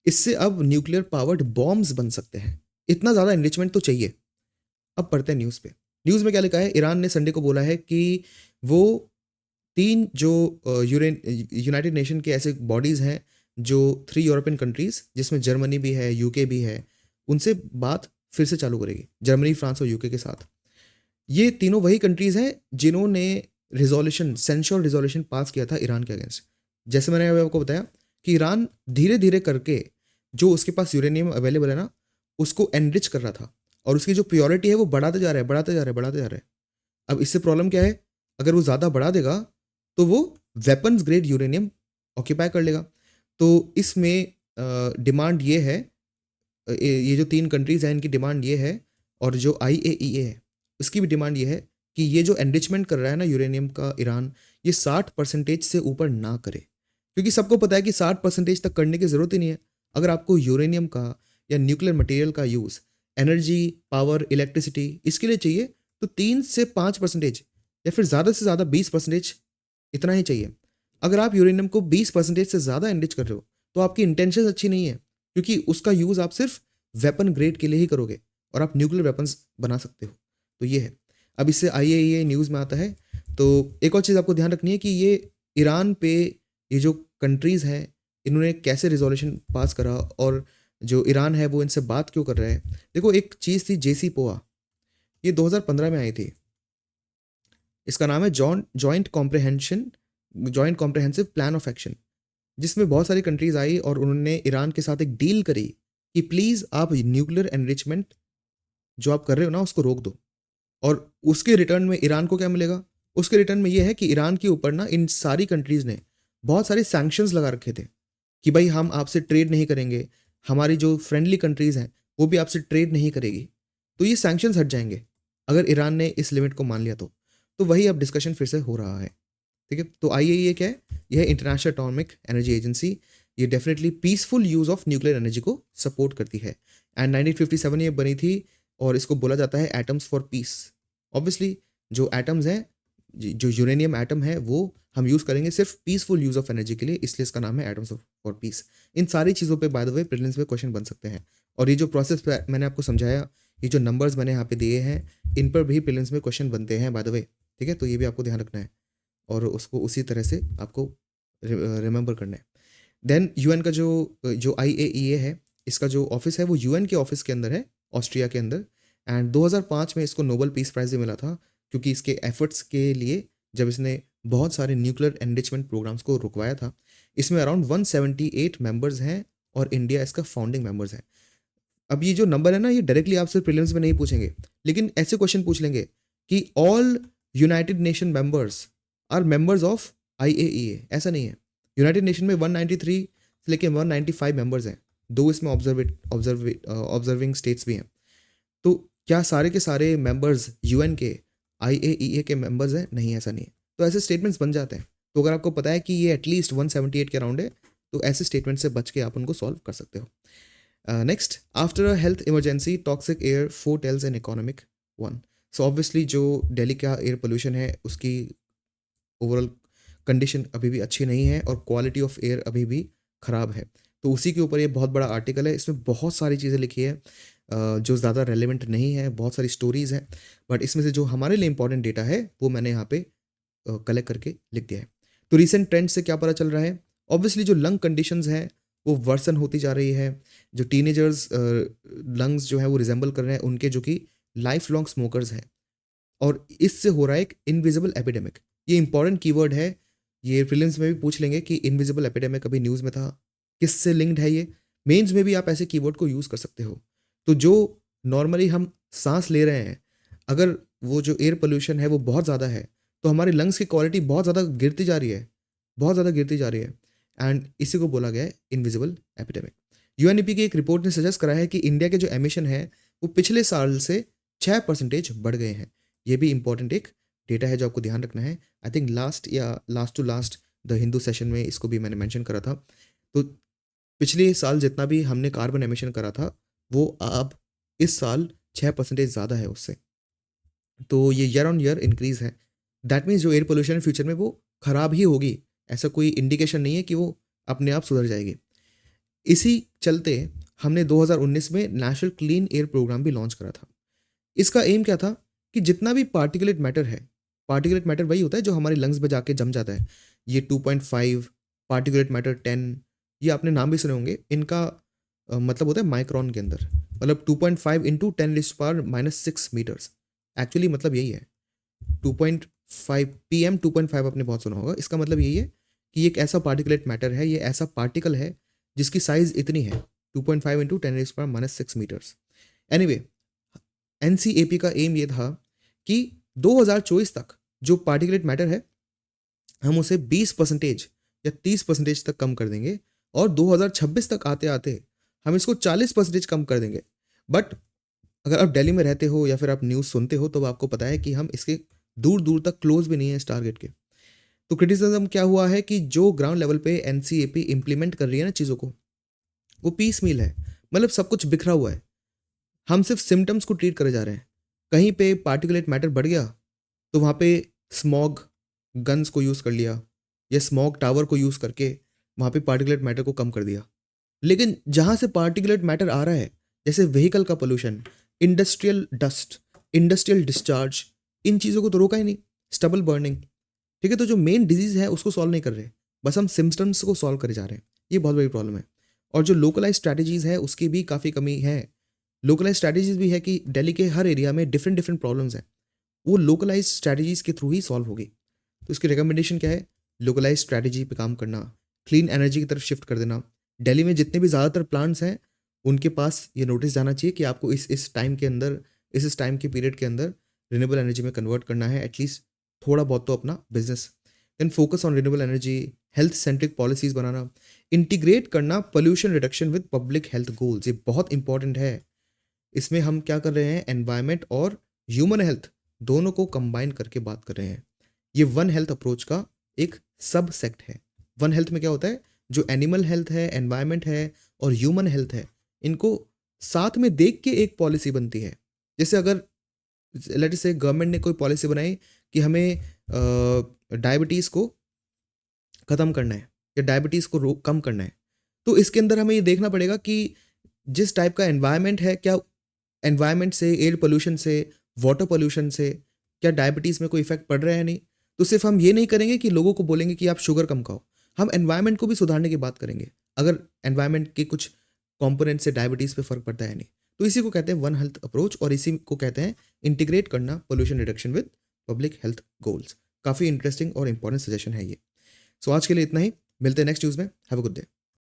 इससे अब न्यूक्लियर पावर्ड बॉम्ब्स बन सकते हैं। इतना ज़्यादा एनरिचमेंट तो चाहिए। अब पढ़ते हैं न्यूज़ पे। न्यूज़ में क्या लिखा है? ईरान ने संडे को बोला है कि वो 3 जो यूनाइटेड नेशन के ऐसे बॉडीज़ हैं, जो 3 यूरोपियन कंट्रीज़ जिसमें जर्मनी भी है, यूके भी है, उनसे बात फिर से चालू करेगी। जर्मनी, फ्रांस और यूके के साथ। ये तीनों वही कंट्रीज़ हैं जिन्होंने सेंश्योर रिजोल्यूशन पास किया था ईरान के अगेंस्ट। जैसे मैंने अभी आपको बताया कि ईरान धीरे-धीरे करके जो उसके पास यूरेनियम अवेलेबल है ना, उसको एनरिच कर रहा था, और उसकी जो प्योरिटी है वो बढ़ाते जा रहा है, बढ़ाते जा रहा है, बढ़ाते जा रहा है। अब इससे प्रॉब्लम क्या है? अगर वो ज़्यादा बढ़ा देगा तो वो वेपन्स ग्रेड यूरेनियम ऑक्यूपाई कर लेगा। तो इसमें डिमांड ये है, ये जो 3 कंट्रीज़ हैं इनकी डिमांड ये है, और जो IAEA है उसकी भी डिमांड ये है कि ये जो एनरिचमेंट कर रहा है ना यूरेनियम का ईरान, ये 60% से ऊपर ना करे। क्योंकि सबको पता है कि 60% तक करने की ज़रूरत ही नहीं है। अगर आपको यूरेनियम का या न्यूक्लियर मटेरियल का यूज़ एनर्जी, पावर, इलेक्ट्रिसिटी इसके लिए चाहिए, तो 3 से 5% या फिर ज़्यादा से ज़्यादा 20% इतना ही चाहिए। अगर आप यूरेनियम को 20% से ज़्यादा एनरिच कर रहे हो, तो आपकी इंटेंशन अच्छी नहीं है, क्योंकि उसका यूज़ आप सिर्फ वेपन ग्रेड के लिए ही करोगे, और आप न्यूक्लियर वेपन्स बना सकते हो। तो ये है। अब इससे IAEA न्यूज़ में आता है। तो एक और चीज़ आपको ध्यान रखनी है कि ये ईरान पे ये जो कंट्रीज़ हैं, इन्होंने कैसे रिजोल्यूशन पास करा, और जो ईरान है वो इनसे बात क्यों कर रहा है। देखो, एक चीज़ थी JCPOA, ये 2015 में आई थी। इसका नाम है joint comprehensive plan of action, जिसमें बहुत सारी कंट्रीज आई और उन्होंने ईरान के साथ एक डील करी कि प्लीज़ आप न्यूक्लियर एनरिचमेंट जो आप कर रहे हो ना उसको रोक दो, और उसके रिटर्न में ईरान को क्या मिलेगा? उसके रिटर्न में ये है कि ईरान के ऊपर ना इन सारी कंट्रीज़ ने बहुत सारे सैंक्शंस लगा रखे थे कि भाई हम आपसे ट्रेड नहीं करेंगे, हमारी जो फ्रेंडली कंट्रीज़ हैं वो भी आपसे ट्रेड नहीं करेगी। तो ये सैंक्शंस हट जाएंगे अगर ईरान ने इस लिमिट को मान लिया तो वही अब डिस्कशन फिर से हो रहा है। ठीक है, तो IAEA क्या है? यह इंटरनेशनल एटॉमिक एनर्जी एजेंसी, ये definitely peaceful use of nuclear energy को सपोर्ट करती है। एंड 1957 ये बनी थी, और इसको बोला जाता है एटम्स फॉर पीस। ऑब्वियसली जो एटम्स हैं, जो यूरेनियम एटम है, वो हम यूज़ करेंगे सिर्फ पीसफुल यूज़ ऑफ एनर्जी के लिए, इसलिए इसका नाम है एटम्स फॉर पीस। इन सारी चीज़ों पे बाय द वे प्रीलिम्स में क्वेश्चन बन सकते हैं, और ये जो प्रोसेस मैंने आपको समझाया, ये जो नंबर्स मैंने यहाँ पे दिए हैं, इन पर भी प्रीलिम्स में क्वेश्चन बनते हैं बाय द वे। ठीक है, तो ये भी आपको ध्यान रखना है, और उसको उसी तरह से आपको रिमेंबर करना है। देन यूएन का जो IAEA है, इसका जो ऑफिस है वो यूएन के ऑफिस के अंदर है, ऑस्ट्रिया के अंदर। एंड 2005 में इसको नोबेल पीस प्राइज़ भी मिला था, क्योंकि इसके एफर्ट्स के लिए जब इसने बहुत सारे न्यूक्लियर एनरिचमेंट प्रोग्राम्स को रुकवाया था। इसमें अराउंड 178 मेंबर्स हैं, और इंडिया इसका फाउंडिंग मेंबर्स है। अब ये जो नंबर है ना, ये डायरेक्टली आपसे प्रीलिम्स में नहीं पूछेंगे, लेकिन ऐसे क्वेश्चन पूछ लेंगे कि all United Nation members are members of IAEA। ऐसा नहीं है। यूनाइटेड नेशन में 193 से लेके 195 मेंबर्स हैं, 2 इसमें ऑब्जर्विंग स्टेट्स भी हैं। तो क्या सारे के सारे मेंबर्स UN के IAEA के मेंबर्स हैं? नहीं, ऐसा नहीं है। तो ऐसे स्टेटमेंट्स बन जाते हैं। तो अगर आपको पता है कि ये एटलीस्ट 178 के अराउंड है, तो ऐसे स्टेटमेंट से बच के आप उनको सॉल्व कर सकते हो। Next, after a health emergency toxic air फोरटेल्स an economic one. So obviously जो दिल्ली का एयर पोल्यूशन है, उसकी ओवरऑल कंडीशन अभी भी अच्छी नहीं है, और क्वालिटी ऑफ एयर अभी भी ख़राब है। तो उसी के ऊपर ये बहुत बड़ा आर्टिकल है। इसमें बहुत सारी चीज़ें लिखी है जो ज़्यादा रेलेवेंट नहीं है, बहुत सारी स्टोरीज़ हैं, बट इसमें से जो हमारे लिए इंपॉर्टेंट डेटा है वो मैंने यहाँ पे कलेक्ट करके लिख दिया है। तो रीसेंट ट्रेंड से क्या पता चल रहा है? ऑब्वियसली जो लंग कंडीशंस हैं वो वर्सन होती जा रही है। जो टीनेजर्स लंग्स जो है वो रिजेंबल कर रहे हैं उनके, जो कि लाइफ लॉन्ग स्मोकर्स हैं, और इससे हो रहा है एक इनविजिबल एपिडेमिक। ये इंपॉर्टेंट कीवर्ड है, ये प्रीलिम्स में भी पूछ लेंगे कि इनविजिबल एपिडेमिक अभी न्यूज़ में था, किससे लिंक्ड है ये। मेंस में भी आप ऐसे कीवर्ड को यूज़ कर सकते हो। तो जो नॉर्मली हम सांस ले रहे हैं, अगर वो जो एयर पोल्यूशन है वो बहुत ज़्यादा है, तो हमारी लंग्स की क्वालिटी बहुत ज़्यादा गिरती जा रही है, बहुत ज़्यादा गिरती जा रही है। एंड इसी को बोला गया है इनविजिबल एपिडेमिक। यूएनईपी की एक रिपोर्ट ने सजेस्ट करा है कि इंडिया के जो एमिशन है वो पिछले साल से 6% बढ़ गए हैं। ये भी इंपॉर्टेंट एक डेटा है जो आपको ध्यान रखना है। आई थिंक लास्ट या last to last the Hindu session में इसको भी मैंने मेंशन करा था। तो पिछले साल जितना भी हमने कार्बन एमिशन करा था वो अब इस साल 6% ज़्यादा है उससे। तो ये ईयर ऑन ईयर इंक्रीज़ है। दैट मीन्स जो एयर पोल्यूशन फ्यूचर में वो खराब ही होगी, ऐसा कोई इंडिकेशन नहीं है कि वो अपने आप सुधर जाएगी। इसी चलते हमने 2019 में नेशनल क्लीन एयर प्रोग्राम भी लॉन्च करा था। इसका एम क्या था कि जितना भी पार्टिकुलेट मैटर है, पार्टिकुलेट मैटर वही होता है जो हमारे लंग्स में जाके जम जाता है। ये 2.5 पार्टिकुलेट मैटर 10, ये आपने नाम भी सुने होंगे। इनका मतलब होता है माइक्रोन के अंदर, मतलब 2.5 इंटू 10⁻⁻6 मीटर्स। एक्चुअली मतलब यही है 2.5 पीएम 2.5 आपने बहुत सुना होगा। इसका मतलब यही है कि ये एक ऐसा पार्टिकुलेट मैटर है, ये ऐसा पार्टिकल है जिसकी साइज इतनी है 2.5 इंटू 10⁻⁻6 मीटर्स। एनीवे, एनसीएपी का एम ये था कि 2024 तक जो पार्टिकुलेट मैटर है हम उसे 20% या 30% तक कम कर देंगे, और 2026 तक आते आते हम इसको 40% कम कर देंगे। बट अगर आप दिल्ली में रहते हो या फिर आप न्यूज़ सुनते हो तो आपको पता है कि हम इसके दूर दूर तक क्लोज भी नहीं है इस टारगेट के। तो क्रिटिसिज्म क्या हुआ है कि जो ग्राउंड लेवल पे एनसीएपी इम्प्लीमेंट कर रही है ना चीज़ों को, वो पीस मील है, मतलब सब कुछ बिखरा हुआ है। हम सिर्फ सिम्टम्स को ट्रीट करे जा रहे हैं। कहीं पे पार्टिकुलेट मैटर बढ़ गया तो वहाँ पे स्मॉग गन्स को यूज़ कर लिया या स्मॉग टावर को यूज़ करके वहाँ पे पार्टिकुलेट मैटर को कम कर दिया। लेकिन जहाँ से पार्टिकुलेट मैटर आ रहा है, जैसे व्हीकल का pollution, industrial dust, industrial discharge, इन चीज़ों को तो रोका ही नहीं। स्टबल बर्निंग, ठीक है, तो जो मेन डिजीज़ है उसको सॉल्व नहीं कर रहे, बस हम सिम्टम्स को सॉल्व करे जा रहे हैं। ये बहुत बड़ी प्रॉब्लम है। और जो लोकलाइज स्ट्रैटेजीज़ है उसकी भी काफ़ी कमी है। लोकलाइज स्ट्रैटेजीज़ भी है कि दिल्ली के हर एरिया में डिफरेंट डिफरेंट प्रॉब्लम्स हैं, वो लोकलाइज स्ट्रैटेजीज़ के थ्रू ही सॉल्व होगी। तो इसकी रिकमेंडेशन क्या है? लोकलाइज स्ट्रैटेजी पे काम करना, क्लीन एनर्जी की तरफ शिफ्ट कर देना। दिल्ली में जितने भी ज़्यादातर प्लांट्स हैं उनके पास ये नोटिस जाना चाहिए कि आपको इस टाइम के अंदर, इस टाइम के पीरियड के अंदर रिन्यूएबल एनर्जी में कन्वर्ट करना है, एटलीस्ट थोड़ा बहुत तो अपना business. Then focus on renewable energy, health centric policies बनाना, इंटीग्रेट करना pollution reduction with public health goals, ये बहुत इंपॉर्टेंट है। इसमें हम क्या कर रहे हैं, एनवायरनमेंट और ह्यूमन हेल्थ दोनों को कंबाइन करके बात कर रहे हैं। ये वन हेल्थ अप्रोच का एक सब सेक्ट है। वन हेल्थ में क्या होता है, जो एनिमल हेल्थ है, एनवायरनमेंट है और ह्यूमन हेल्थ है, इनको साथ में देख के एक पॉलिसी बनती है। जैसे अगर लेट से गवर्नमेंट ने कोई पॉलिसी बनाई कि हमें डायबिटीज़ को ख़त्म करना है या डायबिटीज़ को कम करना है, तो इसके अंदर हमें ये देखना पड़ेगा कि जिस टाइप का एनवायरनमेंट है, क्या एनवायरनमेंट से, एयर पोल्यूशन से, वाटर पोल्यूशन से क्या डायबिटीज़ में कोई इफेक्ट पड़ रहा है या नहीं। तो सिर्फ हम ये नहीं करेंगे कि लोगों को बोलेंगे कि आप शुगर कम खाओ, हम एनवायरनमेंट को भी सुधारने की बात करेंगे, अगर एनवायरनमेंट के कुछ कंपोनेंट से डायबिटीज़ पे फ़र्क पड़ता है नहीं। तो इसी को कहते हैं वन हेल्थ अप्रोच, और इसी को कहते हैं इंटीग्रेट करना pollution reduction with public health goals. काफ़ी इंटरेस्टिंग और इंपॉर्टेंट सजेशन है ये। सो आज के लिए इतना ही, मिलते हैं नेक्स्ट न्यूज़ में। Have a good day.